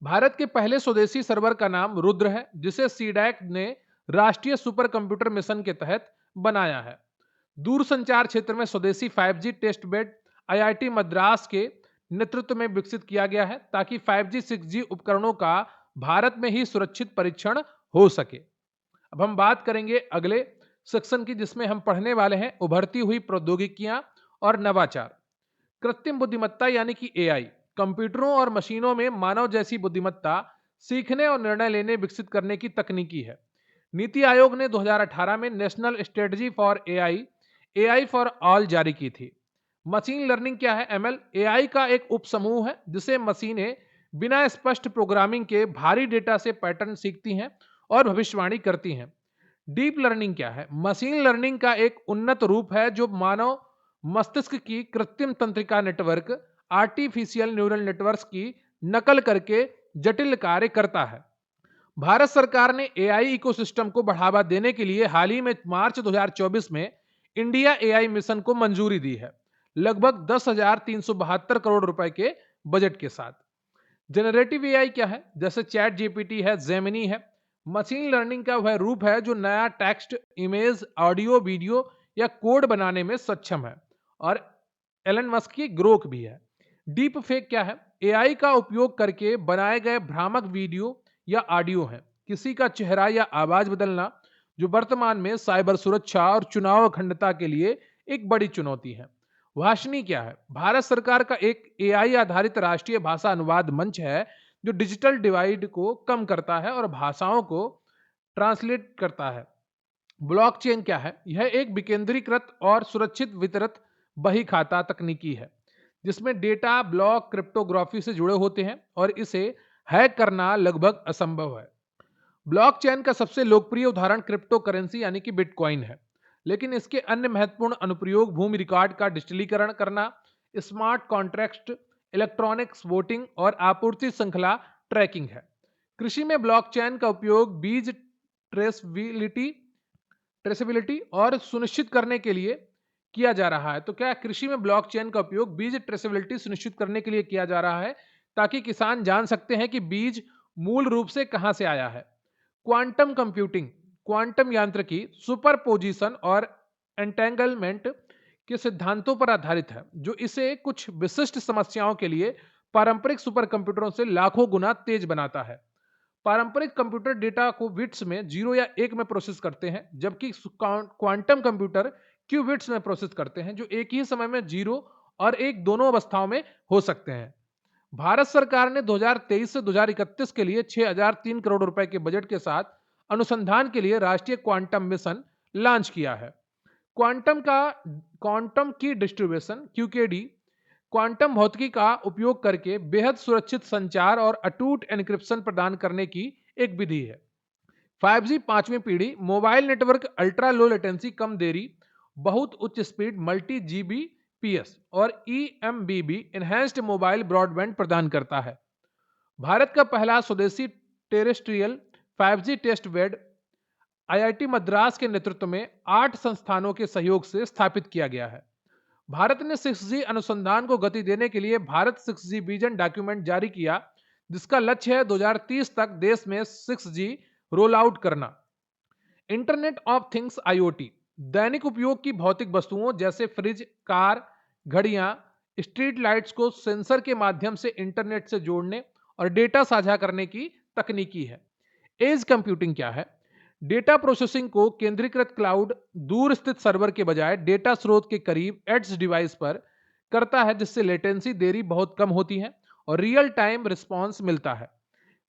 भारत के पहले स्वदेशी सर्वर का नाम रुद्र है जिसे सीडैक ने राष्ट्रीय सुपर कंप्यूटर मिशन के तहत बनाया है। दूरसंचार क्षेत्र में स्वदेशी 5G test bed IIT Madras के नेतृत्व में विकसित किया गया है ताकि 5G 6G उपकरणों का भारत में ही सुरक्षित परीक्षण हो सके। अब हम बात करेंगे अगले सेक्शन की, जिसमें हम पढ़ने वाले हैं उभरती हुई प्रौद्योगिकियां और नवाचार। कृत्रिम बुद्धिमत्ता यानी कि एआई कंप्यूटरों और मशीनों में मानव जैसी बुद्धिमत्ता सीखने और निर्णय लेने विकसित करने की तकनीकी है। नीति आयोग ने 2018 में national strategy for AI AI for all जारी की थी। मशीन लर्निंग क्या है? एमएल एआई का एक उपसमूह है जिसे मशीनें बिना स्पष्ट प्रोग्रामिंग के भारी डेटा से पैटर्न सीखती हैं और भविष्यवाणी करती हैं। डीप लर्निंग क्या है? मशीन लर्निंग का एक उन्नत रूप है जो मानव मस्तिष्क की कृत्रिम तंत्रिका नेटवर्क आर्टिफिशियल न्यूरल नेटवर्क्स की नकल करके जटिल कार्य करता है। भारत सरकार ने एआई इकोसिस्टम को बढ़ावा देने के लिए हाल ही में मार्च 2024 में इंडिया एआई मिशन को मंजूरी दी है, लगभग 10,372 करोड़ रुपए के बजट के साथ। जनरेटिव एआई क्या है? जैसे चैट जीपीटी है, जेमिनी है। मशीन लर्निंग का वह रूप है जो नया टेक्स्ट, इमेज, ऑडियो, वीडियो या कोड बनाने में सक्षम है और एलन मस्क की ग्रोक भी है। डीप फेक क्या है? एआई का उपयोग करके बनाए गए भ्रामक वीडियो या ऑडियो है, किसी का चेहरा या आवाज बदलना, जो वर्तमान में साइबर सुरक्षा और चुनाव अखंडता के लिए एक बड़ी चुनौती है। भाषणी क्या है? भारत सरकार का एक एआई आधारित राष्ट्रीय भाषा अनुवाद मंच है जो डिजिटल डिवाइड को कम करता है और भाषाओं को ट्रांसलेट करता है। ब्लॉकचेन क्या है? यह एक विकेंद्रीकृत और सुरक्षित वितरित बही खाता तकनीकी है जिसमें डेटा ब्लॉक क्रिप्टोग्राफी से जुड़े होते हैं और इसे हैक करना लगभग असंभव है। ब्लॉकचेन का सबसे लोकप्रिय उदाहरण क्रिप्टो करेंसी यानी कि बिटकॉइन है, लेकिन इसके अन्य महत्वपूर्ण अनुप्रयोग भूमि रिकॉर्ड का डिजिटलीकरण करना, स्मार्ट कॉन्ट्रैक्ट, इलेक्ट्रॉनिक्स वोटिंग और आपूर्ति श्रृंखला ट्रैकिंग है। कृषि में ब्लॉकचेन का उपयोग बीज ट्रेसेबिलिटी और सुनिश्चित करने के लिए किया जा रहा है। तो क्या कृषि में ब्लॉकचेन का उपयोग बीज ट्रेसेबिलिटी सुनिश्चित करने के लिए किया जा रहा है ताकि किसान जान सकते हैं कि बीज मूल रूप से कहां से आया है। क्वांटम कंप्यूटिंग क्वांटम यांत्रिकी सुपरपोजिशन और एंटेंगलमेंट के सिद्धांतों पर आधारित है जो इसे कुछ विशिष्ट समस्याओं के लिए पारंपरिक सुपर कंप्यूटरों से लाखों गुना तेज बनाता है। पारंपरिक कंप्यूटर डेटा को बिट्स में 0 या 1 में प्रोसेस करते हैं, जबकि क्वांटम कंप्यूटर क्यूबिट्स में प्रोसेस करते हैं जो एक ही समय में 0 और 1 दोनों अवस्थाओं में हो सकते हैं। भारत सरकार ने 2023 से 2031 के लिए 6,003 करोड़ रुपए के बजट के साथ अनुसंधान के लिए राष्ट्रीय क्वांटम मिशन लॉन्च किया है। क्वांटम की डिस्ट्रीब्यूशन क्यूकेडी क्वांटम भौतिकी का उपयोग करके बेहद सुरक्षित संचार और अटूट एन्क्रिप्शन प्रदान करने की एक विधि है। 5G पांचवी पीढ़ी mobile network ultra low latency कम देरी बहुत उच्च स्पीड मल्टी जीबीपीएस और ईएमबीबी एनहेंस्ड मोबाइल ब्रॉडबैंड प्रदान करता है। भारत का पहला स्वदेशी terrestrial 5G test bed IIT Madras के नेतृत्व में 8 संस्थानों के सहयोग से स्थापित किया गया है। भारत ने 6G अनुसंधान को गति देने के लिए भारत 6G विजन डॉक्यूमेंट जारी किया, जिसका लक्ष्य है 2030 तक देश में 6G रोल आउट करना। इंटरनेट ऑफ थिंग्स आईओटी दैनिक उपयोग की भौतिक वस्तुओं जैसे फ्रिज, कार, घड़ियां, स्ट्रीट लाइट्स को सेंसर के माध्यम से इंटरनेट से जोड़ने और डेटा साझा करने की तकनीकी है। एज कंप्यूटिंग क्या है? डेटा प्रोसेसिंग को केंद्रीकृत क्लाउड दूर स्थित सर्वर के बजाय डेटा स्रोत के करीब एड्स डिवाइस पर करता है, जिससे लेटेंसी देरी बहुत कम होती है और रियल टाइम रिस्पांस मिलता है।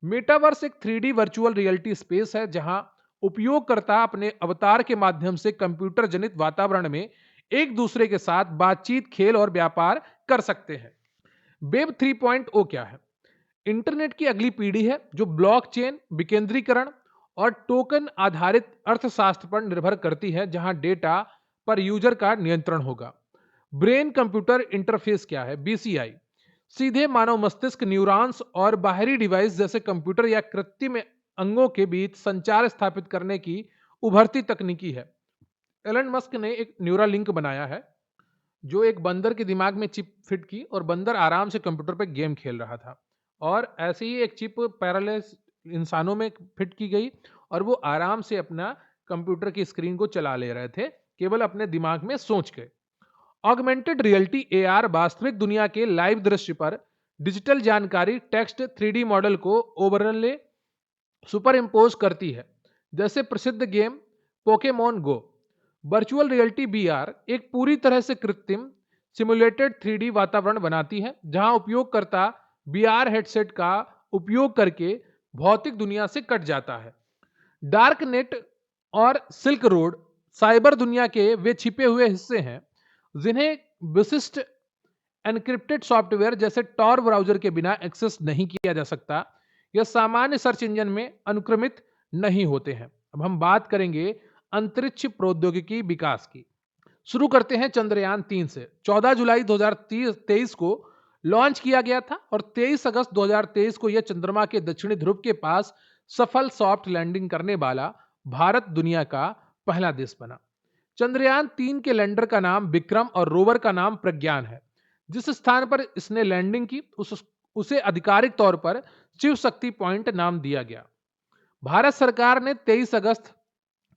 मेटावर्स एक 3D वर्चुअल रियलिटी स्पेस है जहां उपयोगकर्ता अपने अवतार के माध्यम से कंप्यूटर जनित वातावरण में एक दूसरे के साथ बातचीत, खेल और व्यापार कर सकते हैं। वेब 3.0 क्या है? इंटरनेट की अगली पीढ़ी है जो ब्लॉकचेन, विकेंद्रीकरण और टोकन आधारित अर्थशास्त्र पर निर्भर करती है, जहां डेटा पर यूजर का नियंत्रण होगा। ब्रेन कंप्यूटर इंटरफेस क्या है? बीसीआई सीधे मानव मस्तिष्क, न्यूरॉन्स और बाहरी डिवाइस जैसे कंप्यूटर या कृत्रिम अंगों के बीच संचार स्थापित करने की उभरती तकनीकी है। एलन मस्क ने एक न्यूरल लिंक बनाया है जो एक बंदर के दिमाग में चिप फिट की और बंदर आराम से कंप्यूटर पर गेम खेल रहा था, और ऐसे ही एक चिप पैरालेस इंसानों में फिट की गई और वो आराम से अपना कंप्यूटर की स्क्रीन को चला ले रहे थे, केवल अपने दिमाग में सोच के। ऑगमेंटेड रियलिटी एआर वास्तविक दुनिया के लाइव दृश्य पर डिजिटल जानकारी टेक्स्ट 3D मॉडल को ओवरले सुपर इम्पोज करती है, जैसे प्रसिद्ध गेम पोकेमोन गो। वर्चुअल रियलिटी बीआर एक पूरी तरह से कृत्रिम सिमुलेटेड 3D वातावरण बनाती है, जहां उपयोगकर्ता बीआर हेडसेट का उपयोग करके भौतिक दुनिया से कट जाता है। डार्क नेट और सिल्क रोड साइबर दुनिया के वे छिपे हुए हिस्से हैं जिन्हें विशिष्ट एन्क्रिप्टेड सॉफ्टवेयर जैसे टॉर ब्राउजर के बिना एक्सेस नहीं किया जा सकता या सामान्य सर्च इंजन में अनुक्रमित नहीं होते हैं। अब हम बात करेंगे अंतरिक्ष प्रौद्योगिकी विकास की। शुरू करते हैं चंद्रयान 3 से। 14 जुलाई 2023 को लॉन्च किया गया था और 23 अगस्त 2023 को यह चंद्रमा के दक्षिणी ध्रुव के पास सफल सॉफ्ट लैंडिंग करने वाला भारत दुनिया का पहला देश बना। चंद्रयान 3 के लैंडर का नाम विक्रम और रोवर का नाम प्रज्ञान है। जिस स्थान पर इसने लैंडिंग की उसे आधिकारिक तौर पर शिव शक्ति पॉइंट नाम दिया गया। भारत सरकार ने 23 अगस्त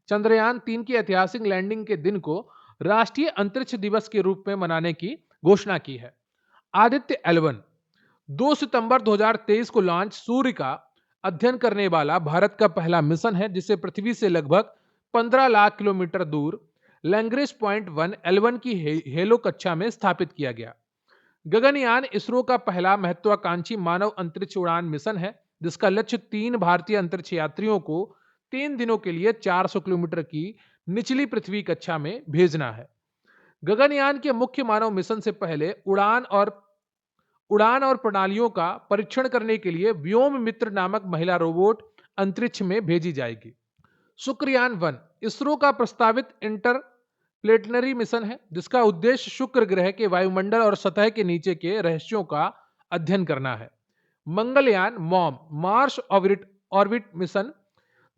चंद्रयान 3 की ऐतिहासिक लैंडिंग के दिन को राष्ट्रीय अंतरिक्ष दिवस के रूप में मनाने की घोषणा की है। आदित्य L1 2 सितंबर 2023 को लॉन्च सूर्य का अध्ययन करने वाला भारत का पहला मिशन है, जिसे पृथ्वी से लगभग 15 लाख किलोमीटर दूर लैंग्रेज पॉइंट 1 L1 की हेलो कक्षा में स्थापित किया गया। गगनयान इसरो का पहला महत्वाकांक्षी मानव अंतरिक्ष उड़ान मिशन है, जिसका लक्ष्य 3 भारतीय अंतरिक्ष यात्रियों को 3 दिनों के लिए 400 किलोमीटर की निचली पृथ्वी कक्षा में भेजना है। गगनयान के मुख्य मानव मिशन से पहले उड़ान और प्रणालियों का परीक्षण करने के लिए व्योम मित्र नामक महिला रोबोट अंतरिक्ष में भेजी जाएगी। शुक्रयान 1 इसरो का प्रस्तावित इंटरप्लेनेटरी मिशन है, जिसका उद्देश्य शुक्र ग्रह के वायुमंडल और सतह के नीचे के रहस्यों का अध्ययन करना है। Mangalyaan mom Mars orbit mission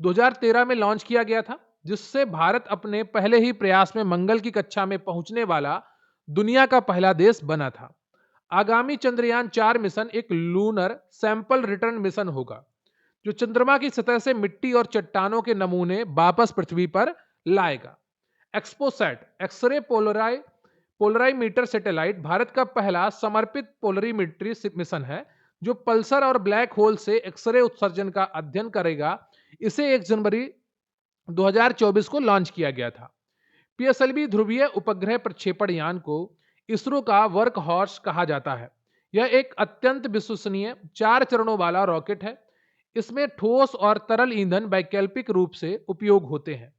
2013 में लॉन्च किया गया था, जिससे भारत अपने पहले ही प्रयास में मंगल की कक्षा में पहुंचने वाला दुनिया का पहला देश बना था। आगामी चंद्रयान 4 मिशन एक लूनर सैंपल रिटर्न मिशन होगा, जो चंद्रमा की सतह से मिट्टी और चट्टानों के नमूने वापस पृथ्वी पर लाएगा। एक्सपोसैट एक्सरे पोलराइमीटर सैटेलाइट भारत का पहला समर्पित पोलरीमेट्री मिशन है, जो पल्सर और ब्लैक होल से एक्सरे उत्सर्जन का अध्ययन करेगा। इसे 1 जनवरी 2024 को लॉन्च किया गया था। पीएसएलवी ध्रुवीय उपग्रह प्रक्षेपण यान को इसरो का वर्क हॉर्स कहा जाता है। यह एक अत्यंत विश्वसनीय 4 चरणों वाला रॉकेट है। इसमें ठोस और तरल ईंधन वैकल्पिक रूप से उपयोग होते हैं।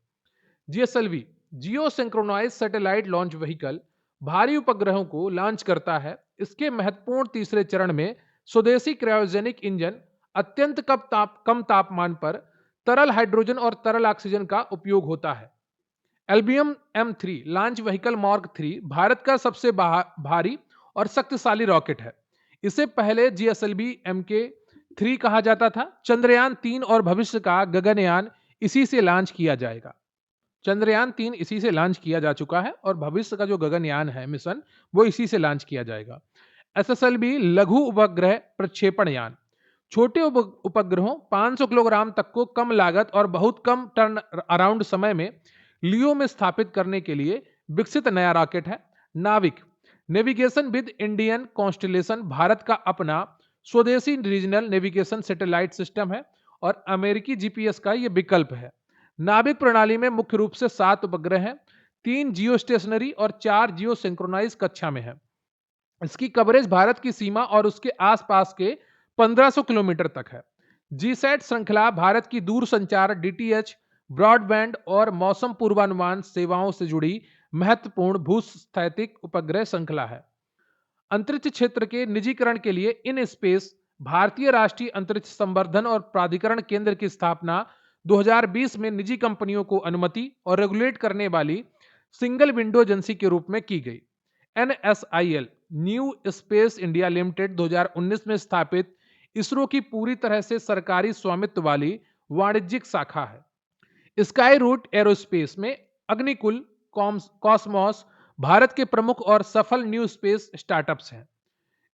जीएसएलवी जियो सिंक्रोनाइज सैटेलाइट लॉन्च व्हीकल भारी उपग्रहों को लॉन्च करता है। इसके महत्वपूर्ण तीसरे चरण में स्वदेशी क्रायोजेनिक इंजन अत्यंत कम तापमान पर तरल हाइड्रोजन और तरल ऑक्सीजन का उपयोग होता है। एल्बियम M3 launch vehicle mark 3 Bharat का सबसे भारी और शक्तिशाली रॉकेट है। इसे पहले जीएसएलवी MK3 कहा जाता था। चंद्रयान 3 और भविष्य का गगनयान इसी से लॉन्च किया जाएगा। चंद्रयान 3 इसी से लॉन्च किया जा चुका है और भविष्य का जो गगनयान है मिशन, वो इसी से लॉन्च किया जाएगा। SSLV लघु उपग्रह प्रक्षेपण यान छोटे उपग्रहों 500 किलोग्राम तक को कम लागत और बहुत कम टर्न अराउंड समय में लियो में स्थापित करने के लिए विकसित नया रॉकेट है। नाविक navigation with Indian constellation Bharat का अपना स्वदेशी रीजनल नेविगेशन सैटेलाइट सिस्टम है और अमेरिकी जीपीएस का यह विकल्प है। नाविक प्रणाली में मुख्य रूप से 7 उपग्रह हैं, 3 जियो स्टेशनरी और 4 जियो सिंक्रोनाइज कक्षा में है। इसकी कवरेज भारत की सीमा और उसके आसपास के 1500 किलोमीटर तक है। जीसैट श्रृंखला भारत की दूरसंचार डीटीएच ब्रॉडबैंड और मौसम पूर्वानुमान सेवाओं से जुड़ी महत्वपूर्ण भूस्थैतिक उपग्रह श्रृंखला है। अंतरिक्ष क्षेत्र के निजीकरण के लिए इन स्पेस भारतीय राष्ट्रीय अंतरिक्ष संवर्धन और प्राधिकरण केंद्र की स्थापना 2020 में निजी कंपनियों को अनुमति और रेगुलेट करने वाली सिंगल विंडो एजेंसी के रूप में की गई। NSIL new space India limited 2019 में स्थापित इसरो की पूरी तरह से सरकारी स्वामित्व वाली वाणिज्यिक शाखा है। स्काई रूट एरोस्पेस में अग्निकुल कॉस्मोस भारत के प्रमुख और सफल न्यू स्पेस स्टार्टअप्स हैं।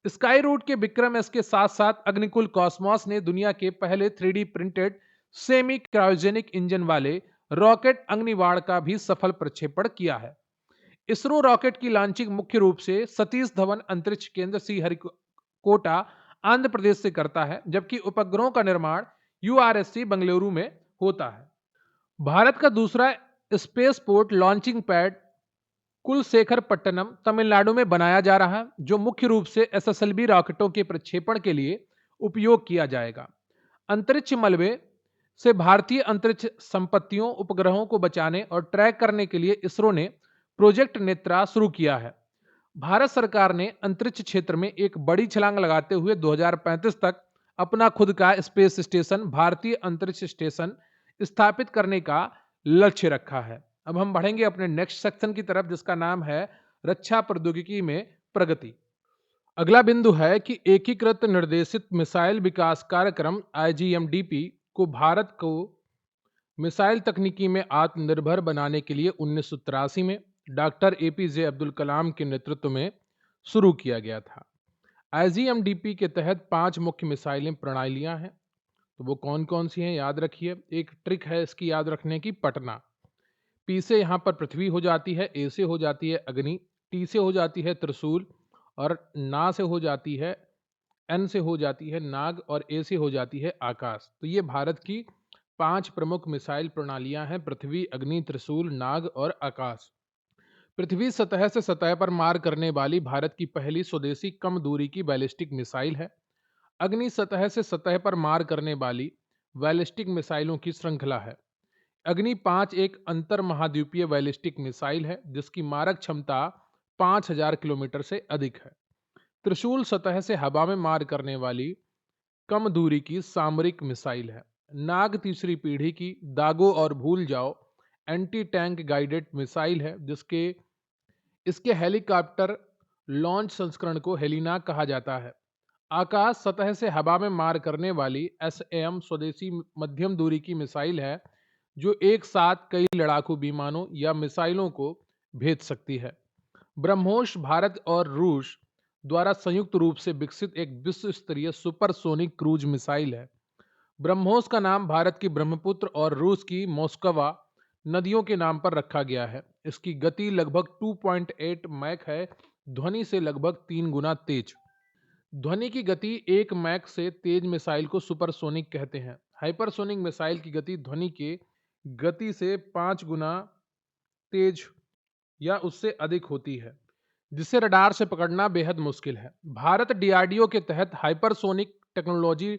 स्काई रूट के विक्रम एस के साथ साथ अग्निकुल कॉस्मोस ने दुनिया के पहले 3D printed semi cryogenic engine वाले रॉकेट अग्निबाण का भी सफल प्रक्षेपण किया है। इसरो रॉकेट की लॉन्चिंग मुख्य रूप से सतीश धवन अंतरिक्ष केंद्र श्रीहरिकोटा आंध्र प्रदेश से करता है, जबकि उपग्रहों का निर्माण यूआरएससी बेंगलुरु में होता है। भारत का दूसरा space port launching pad Kulasekarapattinam Tamil Nadu में बनाया जा रहा है, जो मुख्य रूप से एसएसएलवी रॉकेटों के प्रक्षेपण के लिए उपयोग किया जाएगा। अंतरिक्ष मलबे से भारतीय अंतरिक्ष संपत्तियों उपग्रहों को बचाने और ट्रैक करने के लिए इसरो ने प्रोजेक्ट नेत्रा शुरू किया है। भारत सरकार ने अंतरिक्ष क्षेत्र में एक बड़ी छलांग लगाते हुए 2035 तक अपना खुद का स्पेस स्टेशन भारतीय अंतरिक्ष स्टेशन स्थापित करने का लक्ष्य रखा है। अब हम बढ़ेंगे अपने नेक्स्ट सेक्शन की तरफ, जिसका नाम है रक्षा प्रौद्योगिकी में प्रगति। अगला बिंदु है कि एकीकृत निर्देशित मिसाइल विकास कार्यक्रम आईजीएमडीपी को भारत को मिसाइल तकनीकी में आत्मनिर्भर बनाने के लिए 1983 में डॉक्टर एपीजे अब्दुल कलाम के नेतृत्व में शुरू किया गया था। आईजीएमडीपी के तहत 5 मुख्य मिसाइलें प्रणालियां हैं, तो वो कौन कौन सी हैं याद रखिए। एक ट्रिक है इसकी याद रखने की, पटना। पी से यहाँ पर पृथ्वी हो जाती है, ए से हो जाती है अग्नि, टी से हो जाती है त्रिशूल, और ना से हो जाती है, एन से हो जाती है नाग, और ए से हो जाती है आकाश। तो ये भारत की 5 प्रमुख मिसाइल प्रणालियां हैं: पृथ्वी, अग्नि, त्रिशूल, नाग और आकाश। पृथ्वी सतह से सतह पर मार करने वाली भारत की पहली स्वदेशी कम दूरी की बैलिस्टिक मिसाइल है। अग्नि सतह से सतह पर मार करने वाली बैलिस्टिक मिसाइलों की श्रृंखला है। अग्नि 5 एक अंतर महाद्वीपीय बैलिस्टिक मिसाइल है जिसकी मारक क्षमता 5000 किलोमीटर से अधिक है। त्रिशूल सतह से हवा में मार करने वाली कम दूरी की सामरिक मिसाइल है। नाग तीसरी पीढ़ी की दागो और भूल जाओ एंटी टैंक गाइडेड मिसाइल है, इसके हेलीकॉप्टर लॉन्च संस्करण को हेलिनाग कहा जाता है। आकाश सतह से हवा में मार करने वाली एसएएम स्वदेशी मध्यम दूरी की मिसाइल है जो एक साथ कई लड़ाकू विमानों या मिसाइलों को भेज सकती है। ब्रह्मोस भारत और रूस द्वारा संयुक्त रूप से विकसित एक विश्व स्तरीय सुपरसोनिक क्रूज मिसाइल है। ब्रह्मोस का नाम भारत की ब्रह्मपुत्र और रूस की मोस्कवा नदियों के नाम पर रखा गया है। इसकी गति लगभग 2.8 मैक है, ध्वनि से लगभग 3 गुना तेज। ध्वनि की गति 1 मैक से तेज मिसाइल को सुपरसोनिक कहते हैं। हाइपरसोनिक मिसाइल की गति ध्वनि के गति से 5 गुना तेज या उससे अधिक होती है, जिसे रडार से पकड़ना बेहद मुश्किल है। भारत डीआरडीओ के तहत हाइपरसोनिक टेक्नोलॉजी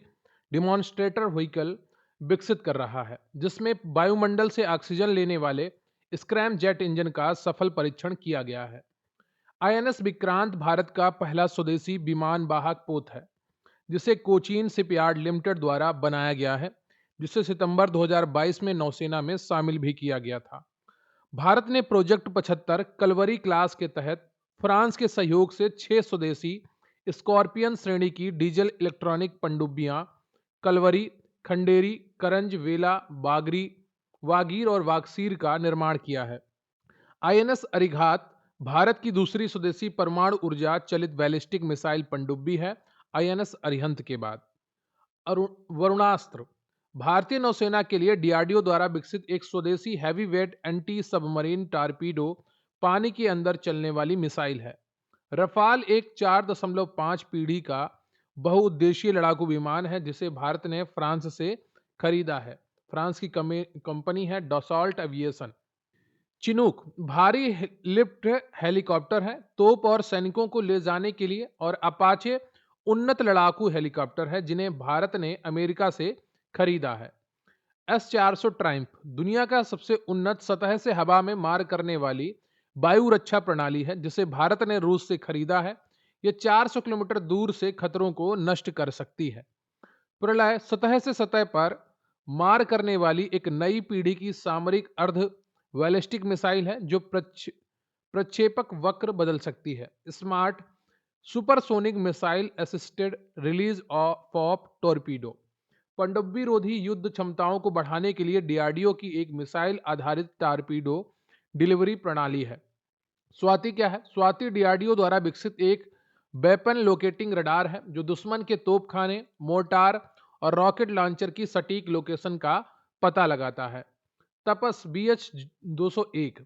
डिमॉन्स्ट्रेटर व्हीकल विकसित कर रहा है, जिसमें वायुमंडल से ऑक्सीजन लेने वाले स्क्रैम जेट इंजन का सफल परीक्षण किया गया है। आईएनएस विक्रांत भारत का पहला स्वदेशी विमान वाहक पोत है, जिसे कोचीन शिपयार्ड लिमिटेड द्वारा बनाया गया है, जिसे सितंबर 2022 में नौसेना में शामिल भी किया गया था। भारत ने प्रोजेक्ट 75 कलवरी क्लास के तहत फ्रांस के सहयोग से 6 स्वदेशी स्कॉर्पियन श्रेणी की डीजल इलेक्ट्रॉनिक पनडुब्बियां कलवरी, खंडेरी, करंज, वेला, वागीर और वागसीर का निर्माण किया है। आईएनएस अरिघात भारत की दूसरी स्वदेशी परमाणु ऊर्जा चलित बैलिस्टिक मिसाइल पनडुब्बी है, आईएनएस अरिहंत के बाद। वरुणास्त्र भारतीय नौसेना के लिए डीआरडीओ द्वारा विकसित एक स्वदेशी हैवीवेट एंटी सबमरीन टारपीडो पानी के अंदर चलने वाली मिसाइल है। रफाल एक 4.5 पीढ़ी का बहुउद्देशीय लड़ाकू विमान है जिसे भारत ने फ्रांस से खरीदा है। फ्रांस की कंपनी है डसॉल्ट एविएशन। चिनूक भारी लिफ्ट हेलीकॉप्टर है, तोप और सैनिकों को ले जाने के लिए, और अपाचे उन्नत लड़ाकू हेलीकॉप्टर है जिन्हें भारत ने अमेरिका से खरीदा है। S-400 ट्रायम्फ दुनिया का सबसे उन्नत सतह से हवा में मार करने वाली वायु रक्षा प्रणाली है जिसे भारत ने रूस से खरीदा है। यह 400 किलोमीटर दूर से खतरों को नष्ट कर सकती है। प्रलय सतह से सतह पर मार करने वाली एक नई पीढ़ी की सामरिक अर्ध बैलिस्टिक मिसाइल है जो प्रक्षेपक वक्र बदल सकती है। Smart supersonic missile assisted release of torpedo पनडुब्बी रोधी युद्ध क्षमताओं को बढ़ाने के लिए डीआरडीओ की एक मिसाइल आधारित टॉर्पीडो डिलीवरी प्रणाली है। स्वाति क्या है? स्वाति डीआरडीओ द्वारा विकसित एक वेपन लोकेटिंग रडार है जो दुश्मन के तोपखाने, मोर्टार और रॉकेट लॉन्चर की सटीक लोकेशन का पता लगाता है। तपस BH 201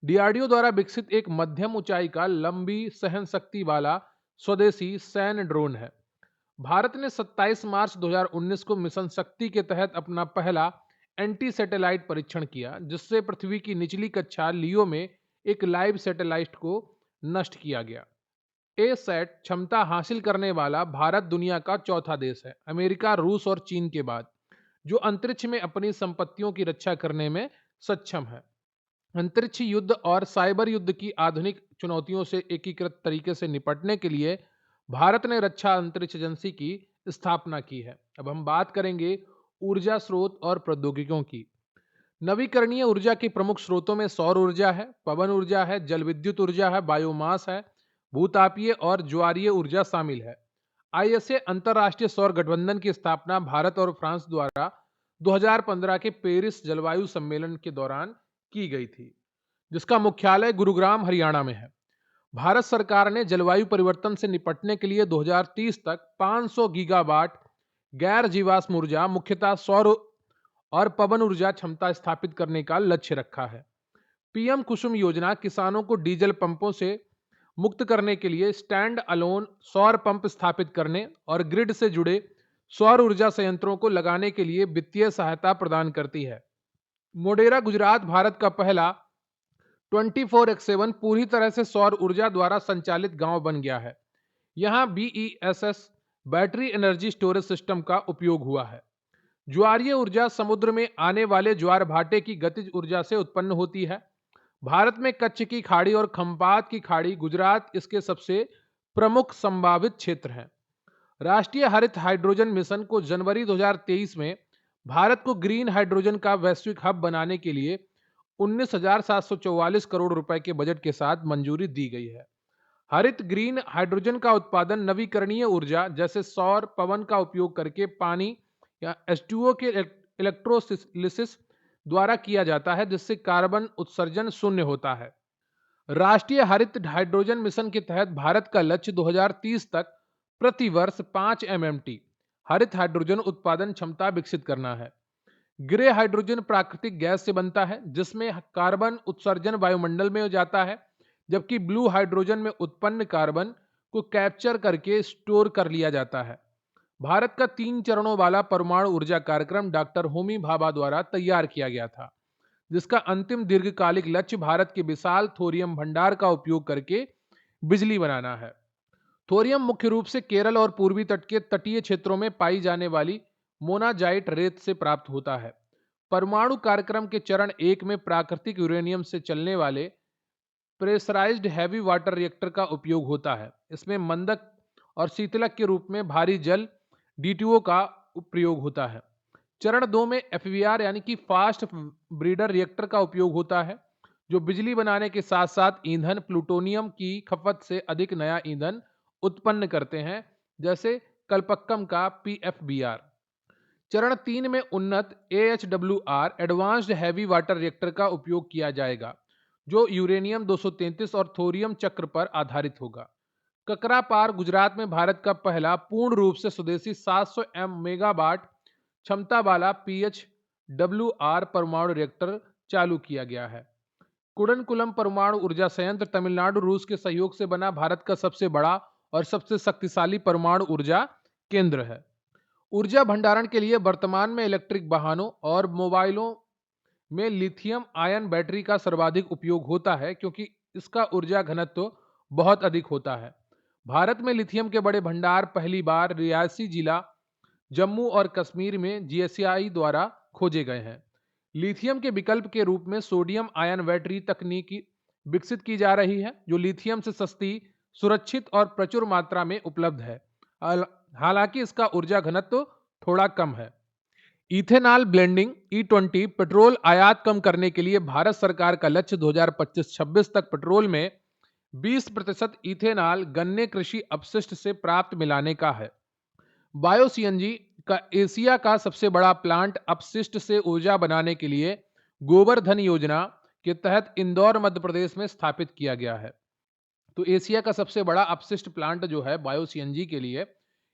डीआरडीओ द्वारा विकसित एक मध्यम ऊंचाई का लंबी सहन शक्ति वाला स्वदेशी सैन्य ड्रोन है। भारत ने 27 मार्च 2019 को मिशन शक्ति के तहत अपना पहला एंटी सैटेलाइट परीक्षण किया, जिससे पृथ्वी की निचली कक्षा लियो में एक लाइव सैटेलाइट को नष्ट किया गया। ए सैट क्षमता हासिल करने वाला भारत दुनिया का चौथा देश है, अमेरिका, रूस और चीन के बाद, जो अंतरिक्ष में अपनी संपत्तियों की रक्षा करने में सक्षम है। अंतरिक्ष युद्ध और साइबर युद्ध की आधुनिक चुनौतियों से एकीकृत तरीके से निपटने के लिए भारत ने रक्षा अंतरिक्ष एजेंसी की स्थापना की है। अब हम बात करेंगे ऊर्जा स्रोत और प्रौद्योगिकियों की। नवीकरणीय ऊर्जा के प्रमुख स्रोतों में सौर ऊर्जा है, पवन ऊर्जा है, जल विद्युत ऊर्जा है, बायोमास है, भूतापीय और ज्वारीय ऊर्जा शामिल है। आईएसए अंतर्राष्ट्रीय सौर गठबंधन की स्थापना भारत और फ्रांस द्वारा 2015 के पेरिस जलवायु सम्मेलन के दौरान की गई थी, जिसका मुख्यालय गुरुग्राम हरियाणा में है। भारत सरकार ने जलवायु परिवर्तन से निपटने के लिए 2030 तक 500 गीगावाट गैर जीवाश्म ऊर्जा, मुख्यतः सौर और पवन ऊर्जा क्षमता स्थापित करने का लक्ष्य रखा है। पीएम कुसुम योजना किसानों को डीजल पंपों से मुक्त करने के लिए स्टैंड अलोन सौर पंप स्थापित करने और ग्रिड से जुड़े सौर ऊर्जा संयंत्रों को लगाने के लिए वित्तीय सहायता प्रदान करती है। मोडेरा गुजरात भारत का पहला 24x7 पूरी तरह से सौर ऊर्जा द्वारा संचालित गांव बन गया है। यहां BESS battery energy storage system का उपयोग हुआ है। ज्वारीय ऊर्जा समुद्र में आने वाले ज्वार भाटे की गतिज ऊर्जा से उत्पन्न होती है। भारत में कच्छ की खाड़ी और खंपात की खाड़ी, गुजरात इसके सबसे प्रमुख संभावित क्षेत्र हैं। राष्ट्रीय हरित हाइड्रोजन मिशन को जनवरी 2023 में भारत को ग्रीन हाइड्रोजन का वैश्विक हब बनाने के लिए 19,744 करोड़ रुपए के बजट के साथ मंजूरी दी गई है। हरित ग्रीन हाइड्रोजन का उत्पादन नवीकरणीय ऊर्जा जैसे सौर, पवन का उपयोग करके पानी या H2O के इलेक्ट्रोलिसिस द्वारा किया जाता है, जिससे कार्बन उत्सर्जन शून्य होता है। राष्ट्रीय हरित हाइड्रोजन मिशन के तहत भारत का लक्ष्य 2030 तक प्रति वर्ष 5 MMT हरित हाइड्रोजन उत्पादन क्षमता विकसित करना है। ग्रे हाइड्रोजन प्राकृतिक गैस से बनता है, जिसमें कार्बन उत्सर्जन वायुमंडल में हो जाता है, जबकि ब्लू हाइड्रोजन में उत्पन्न कार्बन को कैप्चर करके स्टोर कर लिया जाता है। भारत का 3 चरणों वाला परमाणु ऊर्जा कार्यक्रम डॉक्टर होमी भाभा द्वारा तैयार किया गया था, जिसका अंतिम दीर्घकालिक लक्ष्य भारत के विशाल थोरियम भंडार का उपयोग करके बिजली बनाना है। थोरियम मुख्य रूप से केरल और पूर्वी तट के तटीय क्षेत्रों में पाई जाने वाली मोनाजाइट रेत से प्राप्त होता है। परमाणु कार्यक्रम के चरण 1 में प्राकृतिक यूरेनियम से चलने वाले प्रेशराइज्ड हैवी वाटर रिएक्टर का उपयोग होता है। इसमें मंदक और शीतलक के रूप में भारी जल DTO का प्रयोग होता है। चरण 2 में FBR यानी कि फास्ट ब्रीडर रिएक्टर का उपयोग होता है, जो बिजली बनाने के साथ साथ ईंधन प्लूटोनियम की खपत से अधिक नया ईंधन उत्पन्न करते हैं, जैसे कलपक्कम का PFBR। चरण 3 में उन्नत AHWR advanced heavy water reactor का उपयोग किया जाएगा, जो यूरेनियम 233 और थोरियम चक्र पर आधारित होगा। ककरापार गुजरात में भारत का पहला पूर्ण रूप से स्वदेशी 700 मेगावाट क्षमता वाला PHWR परमाणु रिएक्टर चालू किया गया है। कुडनकुलम परमाणु ऊर्जा संयंत्र तमिलनाडु, रूस के सहयोग से बना भारत का सबसे बड़ा और सबसे शक्तिशाली परमाणु ऊर्जा केंद्र है। ऊर्जा भंडारण के लिए वर्तमान में इलेक्ट्रिक वाहनों और मोबाइलों में लिथियम आयन बैटरी का सर्वाधिक उपयोग होता है, क्योंकि इसका ऊर्जा घनत्व बहुत अधिक होता है। भारत में लिथियम के बड़े भंडार पहली बार रियासी जिला जम्मू और कश्मीर में GSI द्वारा खोजे गए हैं। लिथियम के विकल्प के रूप में सोडियम आयन बैटरी तकनीकी विकसित की जा रही है, जो लिथियम से सस्ती, सुरक्षित और प्रचुर मात्रा में उपलब्ध है। हालांकि इसका ऊर्जा घनत्व थोड़ा कम है। इथेनॉल ब्लेंडिंग E20 पेट्रोल आयात कम करने के लिए भारत सरकार का लक्ष्य 2025-26 तक पेट्रोल में 20% इथेनॉल गन्ने कृषि अपशिष्ट से प्राप्त मिलाने का है। बायो CNG का एशिया का सबसे बड़ा प्लांट अपशिष्ट से ऊर्जा बनाने के लिए गोवर्धन योजना के तहत इंदौर, मध्य प्रदेश में स्थापित किया गया है। तो एशिया का सबसे बड़ा अपशिष्ट प्लांट जो है बायो CNG के लिए,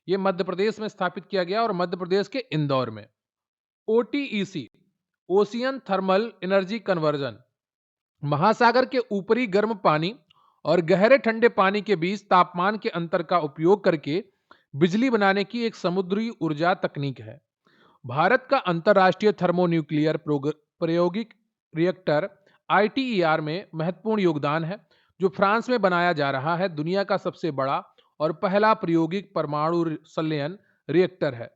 ये मध्य प्रदेश में स्थापित किया गया और मध्य प्रदेश के इंदौर में। OTEC ocean thermal energy conversion, महासागर के ऊपरी गर्म पानी और गहरे ठंडे पानी के बीच तापमान के अंतर का उपयोग करके बिजली बनाने की एक समुद्री ऊर्जा तकनीक है। भारत का अंतर्राष्ट्रीय थर्मोन्यूक्लियर प्रायोगिक रिएक्टर आईटीईआर में महत्वपूर्ण योगदान है, जो फ्रांस में बनाया जा रहा है। दुनिया का सबसे बड़ा और पहला प्रायोगिक परमाणु संलयन रिएक्टर है।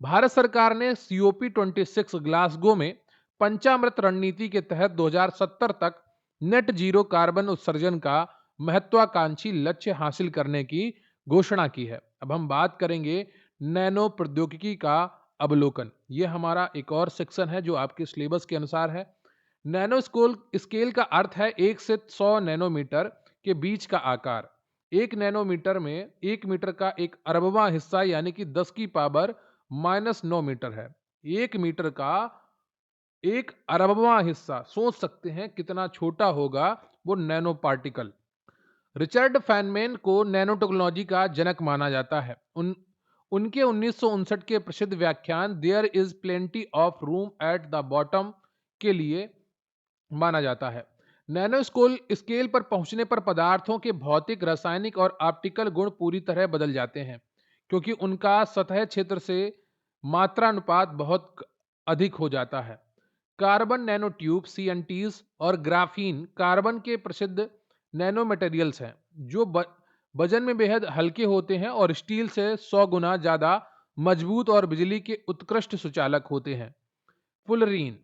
भारत सरकार ने सीओपी 26 ग्लासगो में पंचामृत रणनीति के तहत 2070 तक नेट जीरो कार्बन उत्सर्जन का महत्वाकांक्षी लक्ष्य हासिल करने की घोषणा की है। अब हम बात करेंगे नैनो प्रौद्योगिकी का अवलोकन। यह हमारा एक और सेक्शन है जो आपके सिलेबस के अनुसार है। नैनो स्केल का अर्थ है 1 से 100 नैनोमीटर के बीच का आकार। 1 नैनोमीटर में 1 मीटर का 1 अरबवां हिस्सा यानी कि 10 की पावर -9 मीटर है। 1 मीटर का 1 अरबवां हिस्सा, सोच सकते हैं कितना छोटा होगा वो नैनो पार्टिकल। रिचर्ड फैनमैन को नैनो टेक्नोलॉजी का जनक माना जाता है। उनके 1959 के प्रसिद्ध व्याख्यान there is plenty of room at the bottom के लिए माना जाता है। नैनो स्केल पर पहुंचने पर पदार्थों के भौतिक, रासायनिक और ऑप्टिकल गुण पूरी तरह बदल जाते हैं, क्योंकि उनका सतह क्षेत्र से मात्रानुपात बहुत अधिक हो जाता है। कार्बन नैनो ट्यूब सीएनटीज और ग्राफीन कार्बन के प्रसिद्ध नैनो मटेरियल्स हैं, जो वजन में बेहद हल्के होते हैं और स्टील से 100 गुना ज्यादा मजबूत और बिजली के उत्कृष्ट सुचालक होते हैं। फुलरीन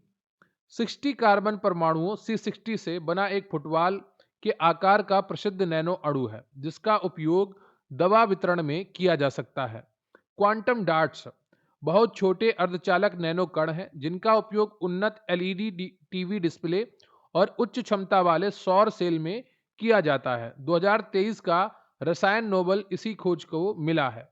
60 कार्बन परमाणुओं C60 से बना एक फुटबॉल के आकार का प्रसिद्ध नैनो अणु है, जिसका उपयोग दवा वितरण में किया जा सकता है। क्वांटम डॉट्स बहुत छोटे अर्धचालक नैनो कण हैं, जिनका उपयोग उन्नत एलईडी टीवी डिस्प्ले और उच्च क्षमता वाले सौर सेल में किया जाता है। 2023 का रसायन नोबेल इसी खोज को मिला है।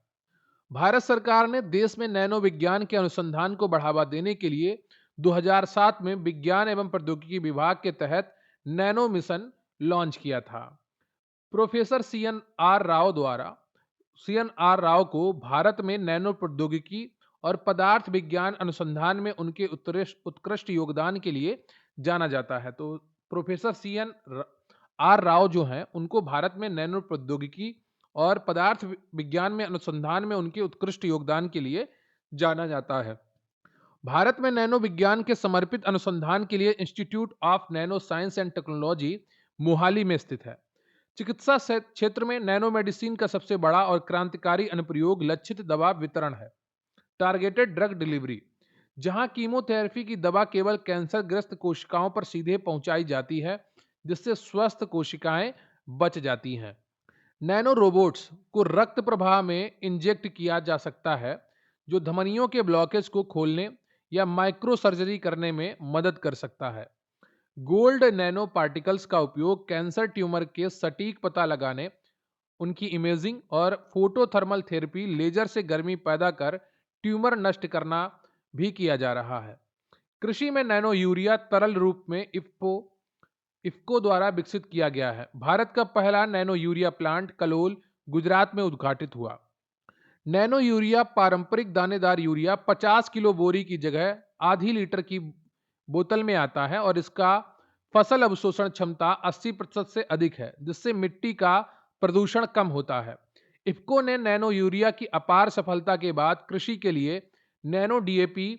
भारत सरकार ने देश में नैनो विज्ञान के अनुसंधान को बढ़ावा देने के लिए 2007 में विज्ञान एवं प्रौद्योगिकी विभाग के तहत नैनो मिशन लॉन्च किया था। प्रोफेसर सीएन आर राव को भारत में नैनो प्रौद्योगिकी और पदार्थ विज्ञान अनुसंधान में उनके उत्कृष्ट योगदान के लिए जाना जाता है। तो प्रोफेसर सीएन आर राव जो हैं, उनको भारत में नैनो प्रौद्योगिकी और पदार्थ विज्ञान में अनुसंधान में उनके उत्कृष्ट योगदान के लिए जाना जाता है। भारत में नैनो विज्ञान के समर्पित अनुसंधान के लिए institute of nano science and technology Mohali में स्थित है। चिकित्सा क्षेत्र में नैनो मेडिसिन का सबसे बड़ा और क्रांतिकारी अनुप्रयोग लक्षित दवा वितरण है। टारगेटेड ड्रग डिलीवरी, जहां कीमोथेरेपी की दवा केवल कैंसर ग्रस्त कोशिकाओं पर सीधे पहुंचाई जाती है, जिससे स्वस्थ कोशिकाएं बच जाती हैं। नैनो रोबोट्स को रक्त प्रवाह में इंजेक्ट किया जा सकता है, जो धमनियों के ब्लॉकेज को खोलने या माइक्रो सर्जरी करने में मदद कर सकता है। गोल्ड नैनो पार्टिकल्स का उपयोग कैंसर ट्यूमर के सटीक पता लगाने, उनकी इमेजिंग और फोटोथर्मल थेरेपी लेजर से गर्मी पैदा कर ट्यूमर नष्ट करना भी किया जा रहा है। कृषि में नैनो यूरिया तरल रूप में इफ्को द्वारा विकसित किया गया है। भारत का पहला nano urea plant Kalol, Gujarat में उद्घाटित हुआ। नैनो यूरिया पारंपरिक दानेदार यूरिया 50 किलो बोरी की जगह आधी लीटर की बोतल में आता है और इसका फसल अवशोषण क्षमता 80% से अधिक है, जिससे मिट्टी का प्रदूषण कम होता है। इफ्को ने नैनो यूरिया की अपार सफलता के बाद कृषि के लिए नैनो डीएपी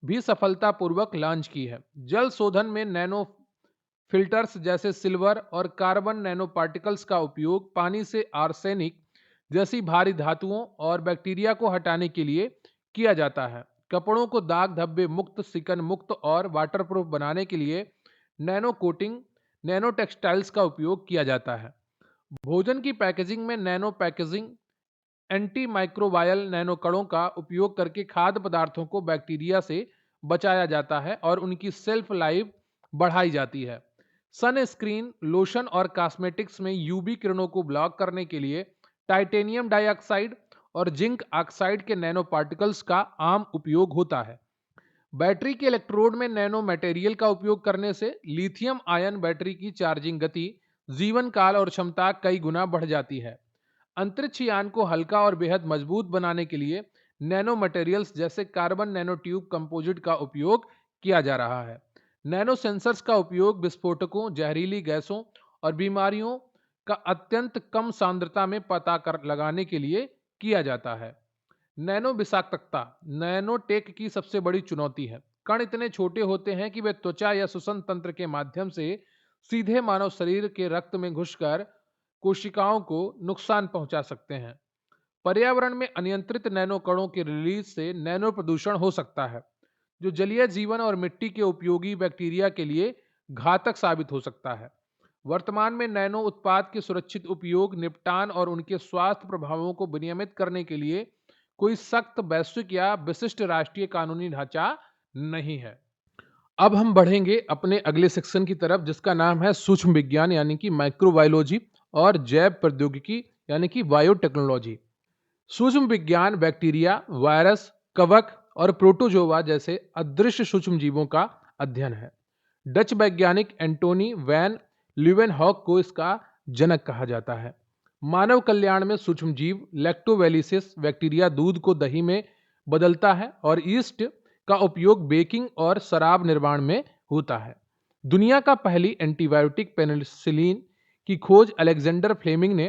भी सफलतापूर्वक लॉन्च की है। जल शोधन में नैनो फिल्टर्स जैसे सिल्वर और कार्बन नैनो पार्टिकल्स का उपयोग पानी से आर्सेनिक जैसी भारी धातुओं और बैक्टीरिया को हटाने के लिए किया जाता है। कपड़ों को दाग धब्बे मुक्त, सिकन मुक्त और वाटरप्रूफ बनाने के लिए नैनो कोटिंग, नैनो टेक्सटाइल्स का उपयोग किया जाता है। भोजन की पैकेजिंग में nano packaging, anti microbial nano कणों का उपयोग करके खाद्य पदार्थों को बैक्टीरिया से बचाया जाता है और उनकी सेल्फ लाइफ बढ़ाई जाती है। सन स्क्रीन, लोशन और कॉस्मेटिक्स में यूवी किरणों को ब्लॉक करने के लिए टाइटेनियम डाइऑक्साइड और जिंक ऑक्साइड के नैनो पार्टिकल्स का आम उपयोग होता है। बैटरी के इलेक्ट्रोड में नैनो मटेरियल का उपयोग करने से लिथियम आयन बैटरी की चार्जिंग गति, जीवन काल और क्षमता कई गुना बढ़ जाती है। अंतरिक्ष यान को हल्का और बेहद मजबूत बनाने के लिए नैनो मटेरियल्स जैसे कार्बन नैनो ट्यूब कंपोजिट का उपयोग किया जा रहा है। नैनो सेंसर्स का उपयोग विस्फोटकों, जहरीली गैसों और बीमारियों का अत्यंत कम सांद्रता में पता कर लगाने के लिए किया जाता है। नैनो विषाक्तता नैनोटेक की सबसे बड़ी चुनौती है। कण इतने छोटे होते हैं कि वे त्वचा या श्वसन तंत्र के माध्यम से सीधे मानव शरीर के रक्त में घुसकर कोशिकाओं को नुकसान पहुंचा सकते हैं। पर्यावरण में अनियंत्रित नैनो कणों के रिलीज से नैनो प्रदूषण हो सकता है, जो जलीय जीवन और मिट्टी के उपयोगी बैक्टीरिया के लिए घातक साबित हो सकता है। वर्तमान में नैनो उत्पाद के सुरक्षित उपयोग, निपटान और उनके स्वास्थ्य प्रभावों को विनियमित करने के लिए कोई सख्त वैश्विक या विशिष्ट राष्ट्रीय कानूनी ढांचा नहीं है। अब हम बढ़ेंगे अपने अगले सेक्शन की तरफ, जिसका नाम है सूक्ष्म विज्ञान यानी कि माइक्रोबायोलॉजी और जैव प्रौद्योगिकी यानी कि बायोटेक्नोलॉजी। सूक्ष्म विज्ञान बैक्टीरिया, वायरस, कवक और प्रोटोजोआ जैसे अदृश्य सूक्ष्म जीवों का अध्ययन है। डच वैज्ञानिक एंटोनी वैन ल्यूवेनहॉक को इसका जनक कहा जाता है। मानव कल्याण में सूक्ष्म जीव लैक्टोबैसिलस बैक्टीरिया दूध को दही में बदलता है और ईस्ट का उपयोग बेकिंग और शराब निर्माण में होता है। दुनिया का पहली एंटीबायोटिक पेनिसिलिन की खोज अलेक्जेंडर फ्लेमिंग ने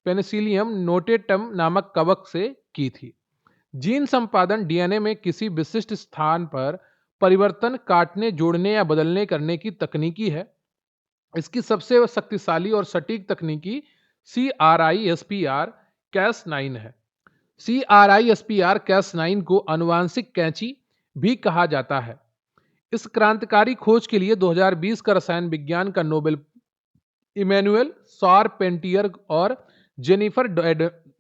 पेनिसिलियम नोटेटम नामक कवक से की थी। जीन संपादन डीएनए में किसी विशिष्ट स्थान पर परिवर्तन काटने, जोड़ने या बदलने करने की तकनीकी है। इसकी सबसे शक्तिशाली और सटीक तकनीकी CRISPR Cas9 है। CRISPR Cas9 को आनुवांशिक कैंची भी कहा जाता है। इस क्रांतिकारी खोज के लिए 2020 का रसायन विज्ञान का नोबेल इमैनुअल शारपेंटियर और जेनिफर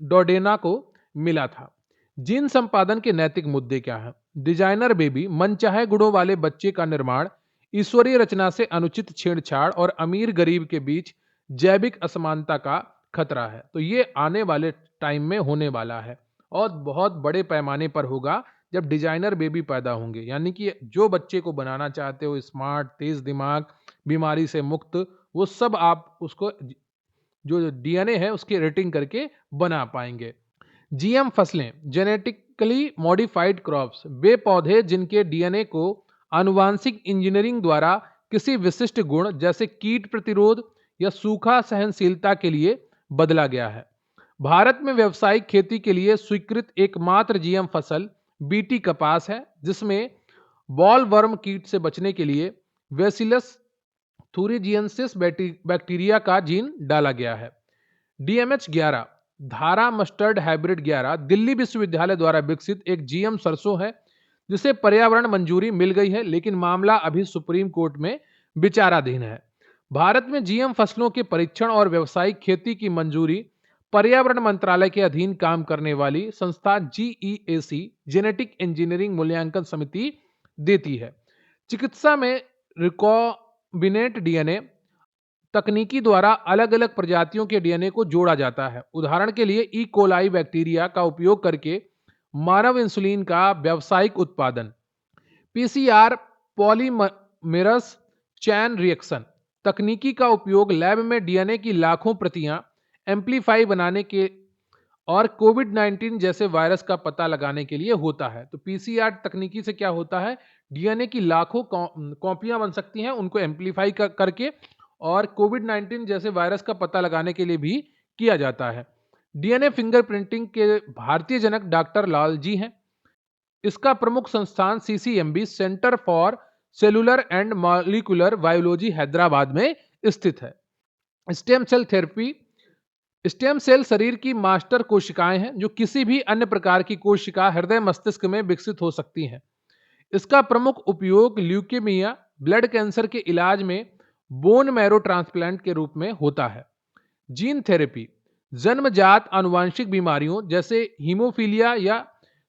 डोडेना को मिला था। जीन संपादन के नैतिक मुद्दे क्या हैं? डिजाइनर बेबी, मनचाहे गुणों वाले बच्चे का निर्माण, ईश्वरीय रचना से अनुचित छेड़छाड़ और अमीर गरीब के बीच जैविक असमानता का खतरा है। तो ये आने वाले टाइम में होने वाला है और बहुत बड़े पैमाने पर होगा जब डिजाइनर बेबी पैदा होंगे। यानी कि जो बच्चे को बनाना चाहते हो स्मार्ट, तेज दिमाग, बीमारी से मुक्त, वो सब आप उसको जो डीएनए है उसकी रेटिंग करके बना पाएंगे। जीएम फसलें, जेनेटिकली मॉडिफाइड क्रॉप्स, वे पौधे जिनके डीएनए को आनुवांशिक इंजीनियरिंग द्वारा किसी विशिष्ट गुण जैसे कीट प्रतिरोध या सूखा सहनशीलता के लिए बदला गया है। भारत में व्यावसायिक खेती के लिए स्वीकृत एकमात्र जीएम फसल बीटी कपास है, जिसमें बॉल वर्म कीट से बचने के लिए बेसिलस थूरिजिएंसिस बैक्टीरिया का जीन डाला गया है। DMH11 धारा मस्टर्ड हाइब्रिड 11 दिल्ली विश्वविद्यालय द्वारा विकसित एक जीएम सरसों है, जिसे पर्यावरण मंजूरी मिल गई है, लेकिन मामला अभी सुप्रीम कोर्ट में विचाराधीन है। भारत में जीएम फसलों के परीक्षण और व्यावसायिक खेती की मंजूरी पर्यावरण मंत्रालय के अधीन काम करने वाली संस्था GEAC जेनेटिक इंजीनियरिंग मूल्यांकन समिति देती है। चिकित्सा में रिकॉम्बिनेंट डीएनए तकनीकी द्वारा अलग अलग प्रजातियों के डीएनए को जोड़ा जाता है। उदाहरण के लिए ई कोलाई बैक्टीरिया का उपयोग करके मानव इंसुलिन का व्यावसायिक उत्पादन। PCR पॉलीमरेज चैन रिएक्शन तकनीकी का उपयोग लैब में डीएनए की लाखों प्रतियां एम्पलीफाई बनाने के और कोविड-19 जैसे वायरस का पता लगाने के लिए होता है। तो PCR तकनीकी से क्या होता है, डीएनए की लाखों कॉपियां बन सकती हैं, उनको एम्पलीफाई करके और कोविड-19 जैसे वायरस का पता लगाने के लिए भी किया जाता है। डीएनए फिंगरप्रिंटिंग के भारतीय जनक डॉक्टर लाल जी हैं। इसका प्रमुख संस्थान CCMB centre for cellular and molecular biology Hyderabad में स्थित है। Stem cell therapy, stem cell शरीर की मास्टर कोशिकाएं हैं जो किसी भी अन्य प्रकार की कोशिका हृदय मस्तिष्क में विकसित हो सकती हैं। इसका प्रमुख उपयोग ल्यूकेमिया, ब्लड कैंसर के इलाज में बोन मैरो ट्रांसप्लांट के रूप में होता है। जीन थेरेपी, जन्मजात आनुवांशिक बीमारियों जैसे हीमोफीलिया या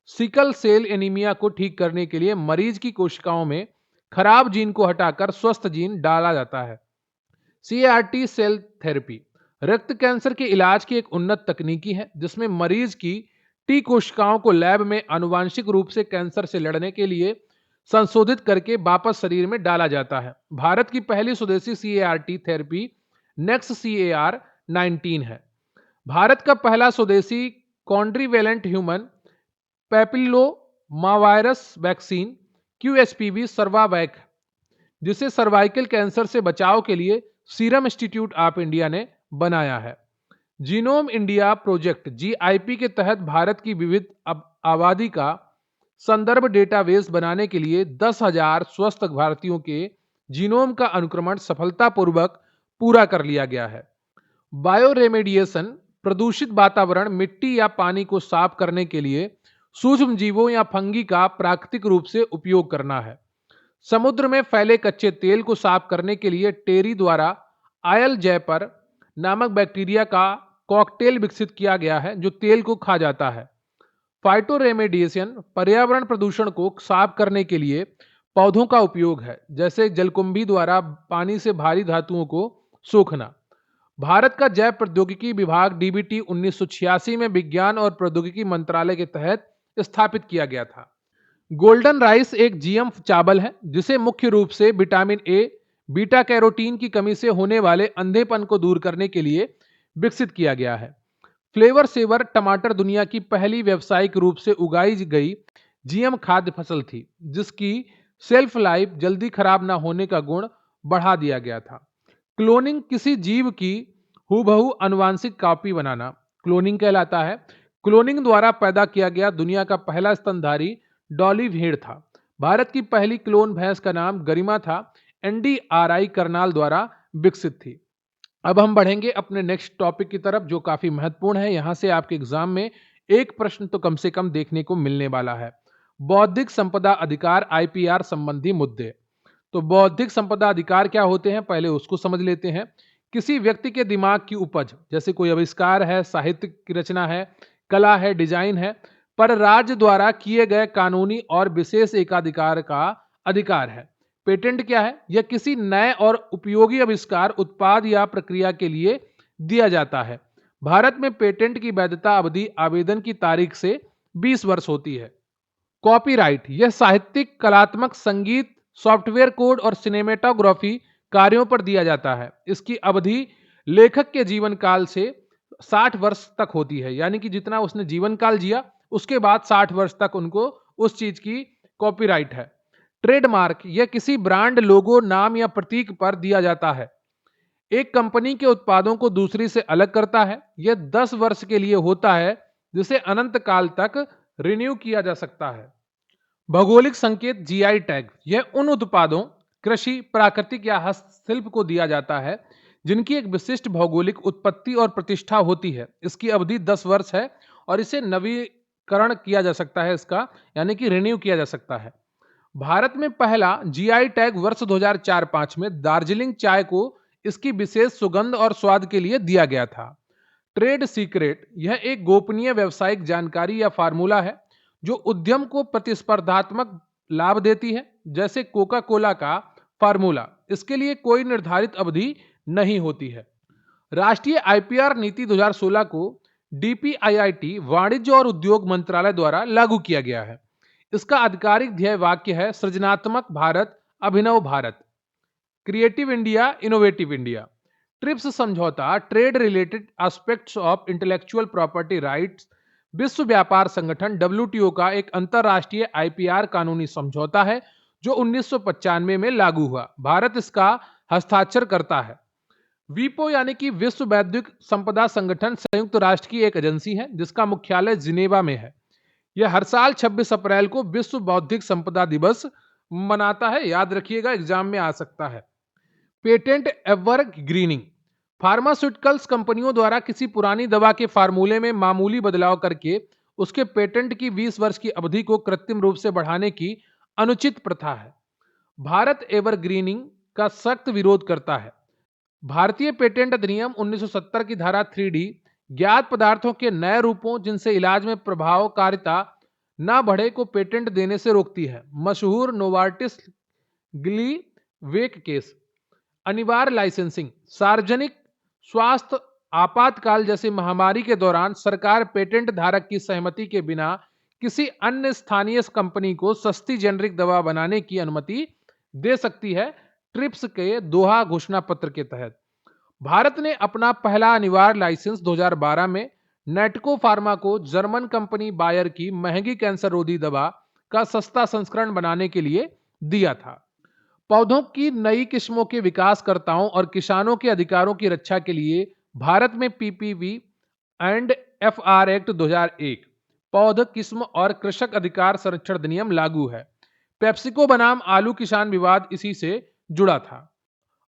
सिकल सेल एनीमिया को ठीक करने के लिए मरीज की कोशिकाओं में खराब जीन को हटाकर स्वस्थ जीन डाला जाता है। CAR-T सेल थेरेपी रक्त कैंसर के इलाज की एक उन्नत तकनीकी है, जिसमें मरीज की टी कोशिकाओं को लैब में आनुवांशिक रूप से कैंसर से लड़ने के लिए संशोधित करके वापस शरीर में डाला जाता है। भारत की पहली स्वदेशी CAR-T थेरेपी NextCAR-19 है। भारत का पहला स्वदेशी quadrivalent human papillomavirus vaccine QSPV Cervavac, जिसे सर्वाइकल कैंसर से बचाव के लिए सीरम इंस्टीट्यूट ऑफ इंडिया ने बनाया है। जीनोम इंडिया प्रोजेक्ट GIP के तहत भारत की विविध आबादी का संदर्भ डेटाबेस बनाने के लिए 10,000 स्वस्थ भारतीयों के जीनोम का अनुक्रमण सफलतापूर्वक पूरा कर लिया गया है। बायो रेमेडिएशन प्रदूषित वातावरण, मिट्टी या पानी को साफ करने के लिए सूक्ष्म जीवों या फंगी का प्राकृतिक रूप से उपयोग करना है। समुद्र में फैले कच्चे तेल को साफ करने के लिए टेरी द्वारा आयल जैपर नामक बैक्टीरिया का कॉकटेल विकसित किया गया है जो तेल को खा जाता है। फाइटो रेमेडिएशन पर्यावरण प्रदूषण को साफ करने के लिए पौधों का उपयोग है, जैसे जलकुंभी द्वारा पानी से भारी धातुओं को सोखना। भारत का जैव प्रौद्योगिकी विभाग DBT 1986 में विज्ञान और प्रौद्योगिकी मंत्रालय के तहत स्थापित किया गया था। गोल्डन राइस एक GM चावल है जिसे मुख्य रूप से विटामिन A, बीटा कैरोटीन की कमी से होने वाले अंधेपन को दूर करने के लिए विकसित किया गया है। फ्लेवर सेवर टमाटर दुनिया की पहली व्यावसायिक रूप से उगाई गई GM खाद्य फसल थी, जिसकी सेल्फ लाइफ जल्दी खराब ना होने का गुण बढ़ा दिया गया था। क्लोनिंग किसी जीव की हूबहू अनुवांशिक कॉपी बनाना क्लोनिंग कहलाता है। क्लोनिंग द्वारा पैदा किया गया दुनिया का पहला स्तनधारी डॉली भेड़ था। भारत की पहली क्लोन भैंस का नाम गरिमा था, NDRI करनाल द्वारा विकसित थी। अब हम बढ़ेंगे अपने नेक्स्ट टॉपिक की तरफ जो काफी महत्वपूर्ण है। यहां से आपके एग्जाम में एक प्रश्न तो कम से कम देखने को मिलने वाला है। बौद्धिक संपदा अधिकार IPR संबंधी मुद्दे। तो बौद्धिक संपदा अधिकार क्या होते हैं, पहले उसको समझ लेते हैं। किसी व्यक्ति के दिमाग की उपज, जैसे कोई आविष्कार है, साहित्य की रचना है, कला है, डिजाइन है, पर राज्य द्वारा किए गए कानूनी और विशेष एकाधिकार का अधिकार है। पेटेंट क्या है? यह किसी नए और उपयोगी आविष्कार, उत्पाद या प्रक्रिया के लिए दिया जाता है। भारत में पेटेंट की वैधता अवधि आवेदन की तारीख से 20 वर्ष होती है। कॉपीराइट यह साहित्यिक, कलात्मक, संगीत, सॉफ्टवेयर कोड और सिनेमेटोग्राफी कार्यों पर दिया जाता है। इसकी अवधि लेखक के जीवन काल से 60 वर्ष तक होती है, यानी कि जितना उसने जीवन काल जिया उसके बाद 60 वर्ष तक उनको उस चीज की कॉपीराइट है। ट्रेडमार्क यह किसी ब्रांड, लोगो, नाम या प्रतीक पर दिया जाता है। एक कंपनी के उत्पादों को दूसरी से अलग करता है। यह 10 वर्ष के लिए होता है, जिसे अनंत काल तक रिन्यू किया जा सकता है। भौगोलिक संकेत GI टैग यह उन उत्पादों, कृषि, प्राकृतिक या हस्तशिल्प को दिया जाता है जिनकी एक विशिष्ट भौगोलिक उत्पत्ति और प्रतिष्ठा होती है। इसकी अवधि 10 वर्ष है और इसे नवीकरण किया जा सकता है, इसका यानी कि रिन्यू किया जा सकता है। भारत में पहला GI टैग वर्ष 2004-5 में दार्जिलिंग चाय को इसकी विशेष सुगंध और स्वाद के लिए दिया गया था। ट्रेड सीक्रेट यह एक गोपनीय व्यावसायिक जानकारी या फार्मूला है जो उद्यम को प्रतिस्पर्धात्मक लाभ देती है, जैसे कोका कोला का फार्मूला। इसके लिए कोई निर्धारित अवधि नहीं होती है। राष्ट्रीय IPR नीति 2016 को DPIIT वाणिज्य और उद्योग मंत्रालय द्वारा लागू किया गया है। इसका आधिकारिक ध्येय वाक्य है सृजनात्मक भारत, अभिनव Bharat, creative India, innovative India. TRIPS समझौता, trade related aspects of intellectual property rights, विश्व व्यापार संगठन WTO का एक अंतरराष्ट्रीय IPR कानूनी समझौता है जो 1995 में लागू हुआ। भारत इसका हस्ताक्षर करता है। WIPO यानी कि विश्व बौद्धिक संपदा संगठन संयुक्त राष्ट्र की एक एजेंसी है जिसका मुख्यालय जिनेवा में है। यह हर साल 26 अप्रैल को विश्व बौद्धिक संपदा दिवस मनाता है, याद रखिएगा, एग्जाम में आ सकता है। पेटेंट एवरग्रीनिंग फार्मास्यूटिकल्स कंपनियों द्वारा किसी पुरानी दवा के फार्मूले में मामूली बदलाव करके उसके पेटेंट की 20 वर्ष की अवधि को कृत्रिम रूप से बढ़ाने की अनुचित प्रथा है। भारत एवरग्रीनिंग का सख्त विरोध करता है। भारतीय पेटेंट अधिनियम 1970 की धारा 3D ज्ञात पदार्थों के नए रूपों जिनसे इलाज में प्रभावकारिता न बढ़े को पेटेंट देने से रोकती है। मशहूर नोवार्टिस ग्लीवेक केस। अनिवार्य लाइसेंसिंग सार्वजनिक स्वास्थ्य आपातकाल जैसी महामारी के दौरान सरकार पेटेंट धारक की सहमति के बिना किसी अन्य स्थानीय कंपनी को सस्ती जेनरिक दवा बनाने की अनुमति दे सकती है। ट्रिप्स के दोहा घोषणा पत्र के तहत भारत ने अपना पहला अनिवार्य लाइसेंस 2012 में नेटको फार्मा को जर्मन कंपनी बायर की महंगी कैंसर रोधी दवा का सस्ता संस्करण बनाने के लिए दिया था। पौधों की नई किस्मों के विकासकर्ताओं और किसानों के अधिकारों की रक्षा के लिए भारत में पीपीवी एंड एफआर एक्ट 2001 पौध किस्म और कृषक अधिकार संरक्षण अधिनियम लागू है। पेप्सिको बनाम आलू किसान विवाद इसी से जुड़ा था।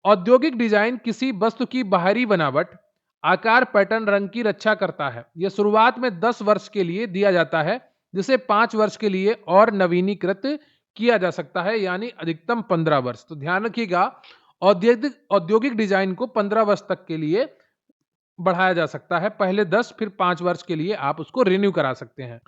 औद्योगिक डिजाइन किसी वस्तु की बाहरी बनावट, आकार, पैटर्न, रंग की रक्षा करता है। यह शुरुआत में 10 वर्ष के लिए दिया जाता है, जिसे 5 वर्ष के लिए और नवीनीकृत किया जा सकता है, यानी अधिकतम 15 वर्ष। तो ध्यान रखिएगा, औद्योगिक औद्योगिक डिजाइन को 15 वर्ष तक के लिए बढ़ाया जा सकता है। पहले 10 फिर 5 वर्ष के लिए आप उसको रिन्यू करा सकते हैं।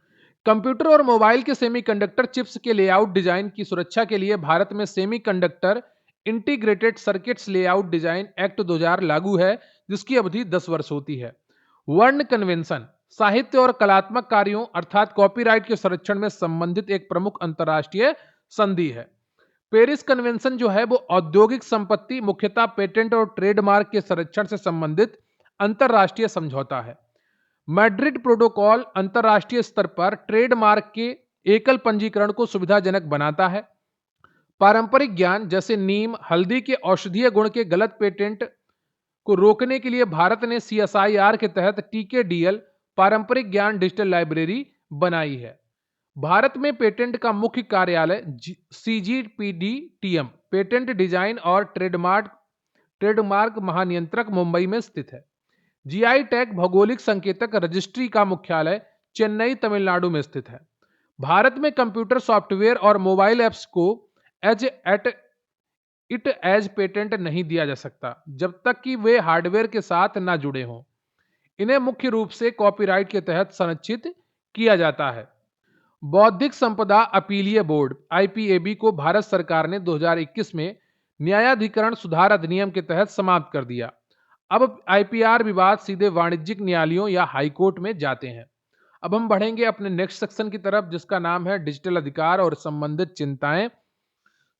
कंप्यूटर और मोबाइल के सेमीकंडक्टर चिप्स के लेआउट डिजाइन की सुरक्षा के लिए भारत में semiconductor integrated circuits layout design act 2000 लागू है, जिसकी अवधि 10 वर्ष होती है। वर्ण कन्वेंशन साहित्य और कलात्मक कार्यों अर्थात कॉपीराइट के संरक्षण में संबंधित एक प्रमुख अंतर्राष्ट्रीय संधि है। पेरिस कन्वेंशन जो है वो औद्योगिक संपत्ति, मुख्यतः पेटेंट और ट्रेडमार्क के संरक्षण से संबंधित अंतर्राष्ट्रीय समझौता है। मैड्रिड प्रोटोकॉल अंतर्राष्ट्रीय स्तर पर ट्रेडमार्क के एकल पंजीकरण को सुविधाजनक बनाता है। पारंपरिक ज्ञान जैसे नीम, हल्दी के औषधीय गुण के गलत पेटेंट को रोकने के लिए भारत ने सीएसआईआर के तहत टीकेडीएल पारंपरिक ज्ञान डिजिटल लाइब्रेरी बनाई है। भारत में पेटेंट का मुख्य कार्यालय सीजीपीडीटीएम पेटेंट डिजाइन और ट्रेडमार्क महानियंत्रक मुंबई में स्थित है। जीआई टैग भौगोलिक संकेतक रजिस्ट्री का मुख्यालय चेन्नई तमिलनाडु में स्थित है। भारत में कंप्यूटर सॉफ्टवेयर और मोबाइल ऐप्स को एज पेटेंट नहीं दिया जा सकता जब तक कि वे हार्डवेयर के साथ ना जुड़े हों। इन्हें मुख्य रूप से कॉपीराइट के तहत संरक्षित किया जाता है। बौद्धिक संपदा अपीलीय बोर्ड आईपीएबी को भारत सरकार ने 2021 में न्यायाधिकरण सुधार अधिनियम के तहत समाप्त कर दिया। अब आईपीआर विवाद सीधे वाणिज्यिक न्यायालयों या हाईकोर्ट में जाते हैं। अब हम बढ़ेंगे अपने नेक्स्ट सेक्शन की तरफ, जिसका नाम है डिजिटल अधिकार और संबंधित चिंताएं।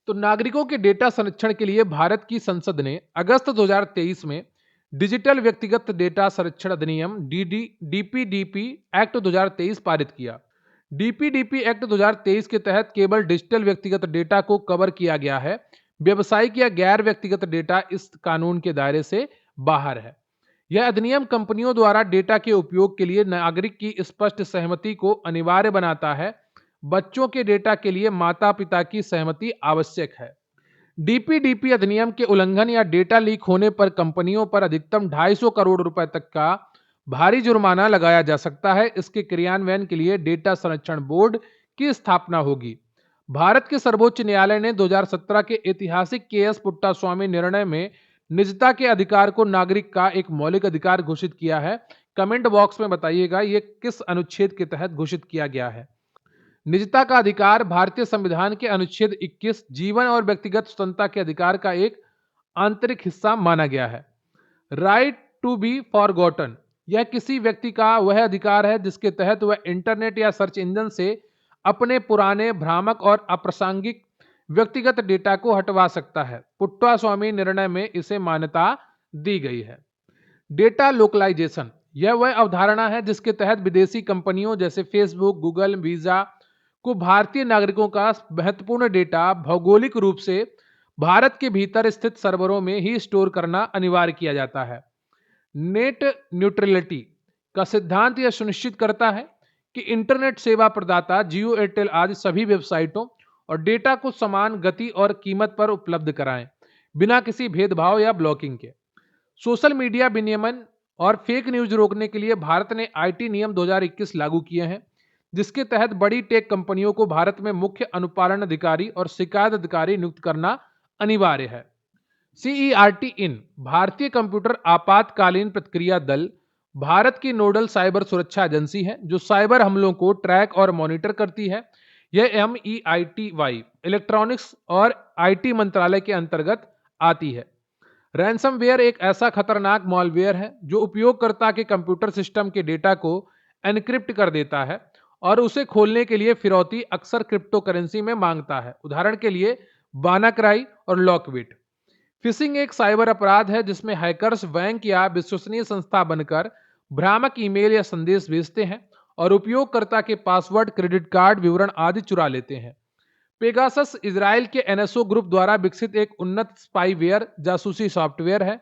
तो नागरिकों के डेटा संरक्षण के लिए भारत की संसद ने अगस्त 2023 में डिजिटल व्यक्तिगत डेटा संरक्षण अधिनियम डीपीडीपी एक्ट 2023 पारित किया। डीपीडीपी एक्ट 2023 के तहत केवल डिजिटल व्यक्तिगत डेटा को कवर किया गया है। व्यावसायिक या गैर व्यक्तिगत डेटा इस कानून के दायरे से बाहर है। यह अधिनियम कंपनियों द्वारा डेटा के उपयोग के लिए नागरिक की स्पष्ट सहमति को अनिवार्य बनाता है। बच्चों के डेटा के लिए माता पिता की सहमति आवश्यक है। डीपीडीपी अधिनियम के उल्लंघन या डेटा लीक होने पर कंपनियों पर अधिकतम 250 करोड़ रुपए तक का भारी जुर्माना लगाया जा सकता है। इसके क्रियान्वयन के लिए डेटा संरक्षण बोर्ड की स्थापना होगी। भारत के सर्वोच्च न्यायालय ने 2017 के ऐतिहासिक केएस पुट्टास्वामी निर्णय में निजता के अधिकार को नागरिक का एक मौलिक अधिकार घोषित किया है। कमेंट बॉक्स में बताइएगा ये किस अनुच्छेद के तहत घोषित किया गया है। निजता का अधिकार भारतीय संविधान के अनुच्छेद 21 जीवन और व्यक्तिगत स्वतंत्रता के अधिकार का एक आंतरिक हिस्सा माना गया है। राइट टू बी फॉरगॉटन यह किसी व्यक्ति का वह अधिकार है जिसके तहत वह इंटरनेट या सर्च इंजन से अपने पुराने, भ्रामक और अप्रासंगिक व्यक्तिगत डेटा को हटवा सकता है। पुट्टास्वामी निर्णय में इसे मान्यता दी गई है। डेटा लोकलाइजेशन यह वह अवधारणा है जिसके तहत विदेशी कंपनियों जैसे फेसबुक, गूगल, वीजा को भारतीय नागरिकों का महत्वपूर्ण डेटा भौगोलिक रूप से भारत के भीतर स्थित सर्वरों में ही स्टोर करना अनिवार्य किया जाता है। नेट न्यूट्रलिटी का सिद्धांत यह सुनिश्चित करता है कि इंटरनेट सेवा प्रदाता जियो, एयरटेल आदि सभी वेबसाइटों और डेटा को समान गति और कीमत पर उपलब्ध कराएं, बिना किसी भेदभाव या ब्लॉकिंग के। सोशल मीडिया विनियमन और फेक न्यूज रोकने के लिए भारत ने आईटी नियम 2021 लागू किए हैं, जिसके तहत बड़ी टेक कंपनियों को भारत में मुख्य अनुपालन अधिकारी और शिकायत अधिकारी नियुक्त करना अनिवार्य है। सीईआरटी इन भारतीय कंप्यूटर आपातकालीन प्रतिक्रिया दल भारत की नोडल साइबर सुरक्षा एजेंसी है जो साइबर हमलों को ट्रैक और मॉनिटर करती है। यह MEITY इलेक्ट्रॉनिक्स और आईटी मंत्रालय के अंतर्गत आती है। रैंसमवेयर एक ऐसा खतरनाक मॉलवेयर है जो उपयोगकर्ता के कंप्यूटर सिस्टम के डेटा को एनक्रिप्ट कर देता है और उसे खोलने के लिए फिरौती अक्सर क्रिप्टो करेंसी में मांगता है, उदाहरण के लिए वानाक्राई और लॉकबिट। फिशिंग एक साइबर अपराध है जिसमें हैकर्स बैंक या विश्वसनीय संस्था बनकर भ्रामक ईमेल या संदेश भेजते हैं और उपयोगकर्ता के पासवर्ड, क्रेडिट कार्ड विवरण आदि चुरा लेते हैं। पेगासस इजराइल के एनएसओ ग्रुप द्वारा विकसित एक उन्नत स्पाईवेयर जासूसी सॉफ्टवेयर है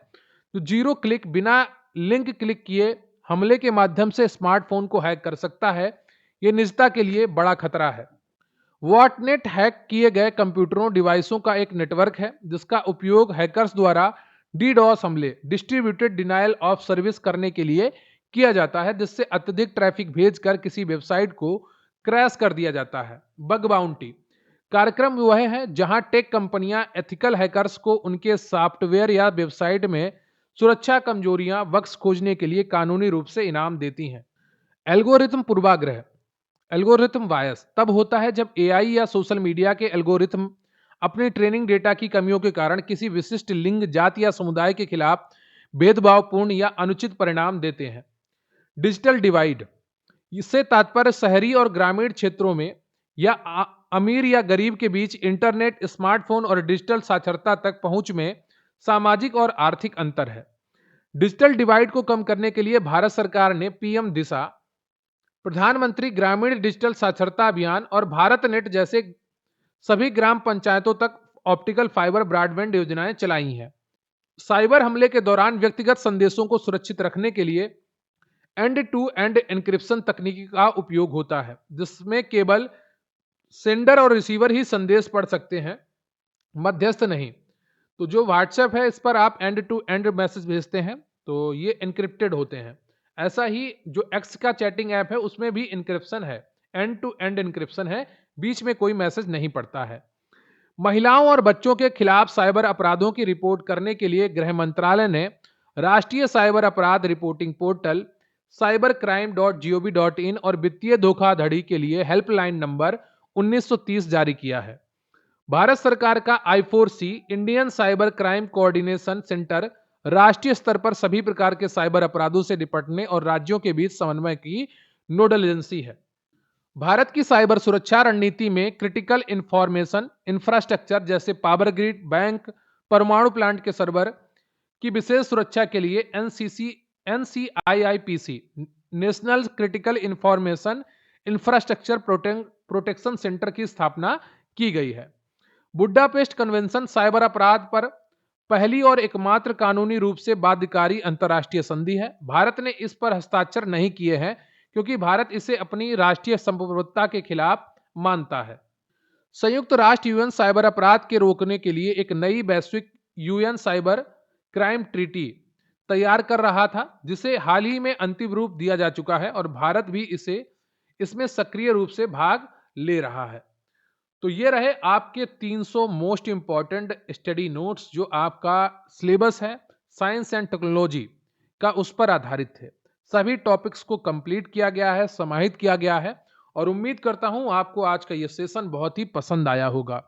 जो जीरो क्लिक बिना लिंक क्लिक किए हमले के माध्यम से स्मार्टफोन को हैक कर सकता है। यह निजता के लिए बड़ा खतरा है। वॉटनेट हैक किए गए कंप्यूटरों डिवाइसों का एक नेटवर्क है जिसका उपयोग हैकर्स द्वारा डीडॉस हमले, डिस्ट्रीब्यूटेड डिनायल ऑफ सर्विस करने के लिए किया जाता है, जिससे अत्यधिक ट्रैफिक भेजकर किसी वेबसाइट को क्रैश कर दिया जाता है। बग बाउंटी कार्यक्रम वह है जहां टेक कंपनियां एथिकल हैकर्स को उनके सॉफ्टवेयर या वेबसाइट में सुरक्षा कमजोरियां, बग्स खोजने के लिए कानूनी रूप से इनाम देती हैं। एल्गोरिथम पूर्वाग्रह, एल्गोरिथम बायस तब होता है जब एआई या सोशल मीडिया के एल्गोरिथम अपने ट्रेनिंग डेटा की कमियों के कारण किसी विशिष्ट लिंग, जाति या समुदाय के खिलाफ भेदभावपूर्ण या अनुचित परिणाम देते हैं। डिजिटल डिवाइड, इससे तात्पर्य शहरी और ग्रामीण क्षेत्रों में या अमीर या गरीब के बीच इंटरनेट, स्मार्टफोन और डिजिटल साक्षरता तक पहुंच में सामाजिक और आर्थिक अंतर है। डिजिटल डिवाइड को कम करने के लिए भारत सरकार ने पीएम दिशा, प्रधानमंत्री ग्रामीण डिजिटल साक्षरता अभियान और भारत नेट जैसे सभी ग्राम पंचायतों तक ऑप्टिकल फाइबर ब्रॉडबैंड योजनाएं चलाई हैं। साइबर हमले के दौरान व्यक्तिगत संदेशों को सुरक्षित रखने के लिए एंड टू एंड एन्क्रिप्शन तकनीक का उपयोग होता है, जिसमें केवल सेंडर और रिसीवर ही संदेश पढ़ सकते हैं, मध्यस्थ नहीं। तो जो व्हाट्सएप है इस पर आप एंड टू एंड मैसेज भेजते हैं तो ये एन्क्रिप्टेड होते हैं। ऐसा ही जो एक्स का चैटिंग ऐप है उसमें भी एन्क्रिप्शन है, एंड टू एंड एन्क्रिप्शन है, बीच में कोई मैसेज नहीं पड़ता है। महिलाओं और बच्चों के खिलाफ साइबर अपराधों की रिपोर्ट करने के लिए गृह मंत्रालय ने राष्ट्रीय साइबर अपराध रिपोर्टिंग पोर्टल cybercrime.gov.in और वित्तीय धोखाधड़ी के लिए हेल्पलाइन नंबर 1930 जारी किया है। भारत सरकार का I4C Indian cyber crime coordination centre राष्ट्रीय स्तर पर सभी प्रकार के साइबर अपराधों से निपटने और राज्यों के बीच समन्वय की नोडल एजेंसी है। भारत की साइबर सुरक्षा रणनीति में क्रिटिकल इंफॉर्मेशन इंफ्रास्ट्रक्चर जैसे पावर ग्रिड, बैंक, परमाणु प्लांट के सर्वर की विशेष सुरक्षा के लिए NCIIPC national critical information infrastructure protection centre की स्थापना की गई है। बुडापेस्ट कन्वेंशन साइबर अपराध पर पहली और एकमात्र कानूनी रूप से बाध्यकारी अंतर्राष्ट्रीय संधि है। भारत ने इस पर हस्ताक्षर नहीं किए हैं क्योंकि भारत इसे अपनी राष्ट्रीय संप्रभुता के खिलाफ मानता है। संयुक्त राष्ट्र यूएन साइबर अपराध के रोकने के लिए एक नई वैश्विक यूएन साइबर क्राइम ट्रीटी तैयार कर रहा था, जिसे हाल ही में अंतिम रूप दिया जा चुका है और भारत भी इसमें सक्रिय रूप से भाग ले रहा है। तो ये रहे आपके 300 मोस्ट इंपॉर्टेंट स्टडी नोट्स जो आपका सिलेबस है साइंस एंड टेक्नोलॉजी का, उस पर आधारित थे। सभी टॉपिक्स को कंप्लीट किया गया है, समाहित किया गया है और उम्मीद करता हूं आपको आज का ये सेशन बहुत ही पसंद आया होगा।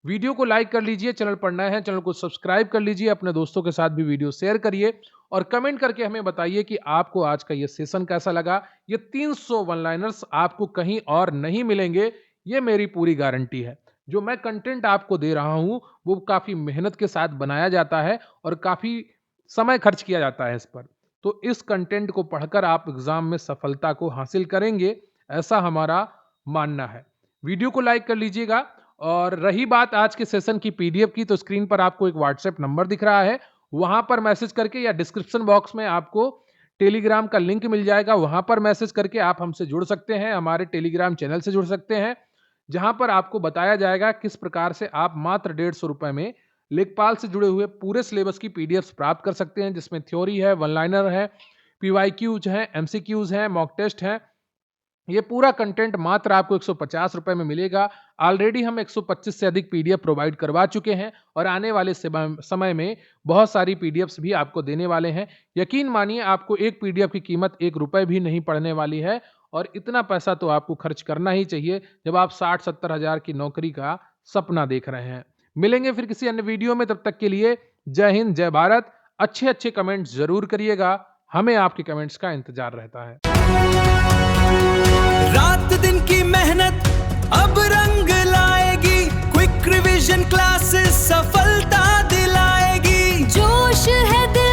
वीडियो को लाइक कर लीजिए, चैनल पर नए हैं चैनल को सब्सक्राइब कर लीजिए, अपने दोस्तों के साथ भी वीडियो शेयर करिए और कमेंट करके हमें बताइए कि आपको आज का ये सेशन कैसा लगा। ये 300 वन लाइनर्स आपको कहीं और नहीं मिलेंगे, ये मेरी पूरी गारंटी है। जो मैं कंटेंट आपको दे रहा हूं वो काफी मेहनत के साथ बनाया जाता है और काफी समय खर्च किया जाता है इस पर। तो इस कंटेंट को पढ़कर आप एग्जाम में सफलता को हासिल करेंगे, ऐसा हमारा मानना है। वीडियो को लाइक कर लीजिएगा। और रही बात आज के सेशन की पीडीएफ की, तो स्क्रीन पर आपको एक व्हाट्सएप नंबर दिख रहा है, वहां पर मैसेज करके या डिस्क्रिप्शन बॉक्स में आपको टेलीग्राम का लिंक मिल जाएगा, वहां पर मैसेज करके आप हमसे जुड़ सकते हैं, हमारे टेलीग्राम चैनल से जुड़ सकते हैं, जहां पर आपको बताया जाएगा किस प्रकार से आप मात्र 150 रुपए में लेखपाल से जुड़े हुए पूरे सिलेबस की पीडीएफ प्राप्त कर सकते हैं, जिसमें थ्योरी है, वन लाइनर है, पीवाईक्यूज हैं, एमसीक्यूज हैं, मॉक टेस्ट हैं। ये पूरा कंटेंट मात्र आपको 150 रुपए में मिलेगा। ऑलरेडी हम 125 से अधिक पीडीएफ प्रोवाइड करवा चुके हैं और आने वाले समय में बहुत सारी पीडीएफ्स भी आपको देने वाले हैं। यकीन मानिए आपको एक पीडीएफ की कीमत 1 रुपए भी नहीं पड़ने वाली है और इतना पैसा तो आपको खर्च करना ही चाहिए जब आप 60-70 हजार की नौकरी का सपना देख रहे हैं। मिलेंगे फिर किसी अन्य वीडियो में, तब तक के लिए जय हिंद, जय भारत। अच्छे कमेंट्स जरूर करिएगा, हमें आपके कमेंट्स का इंतजार रहता है। रात दिन की मेहनत अब रंग लाएगी, क्विक रिवीजन क्लासेस सफलता दिलाएगी। जोश है दिल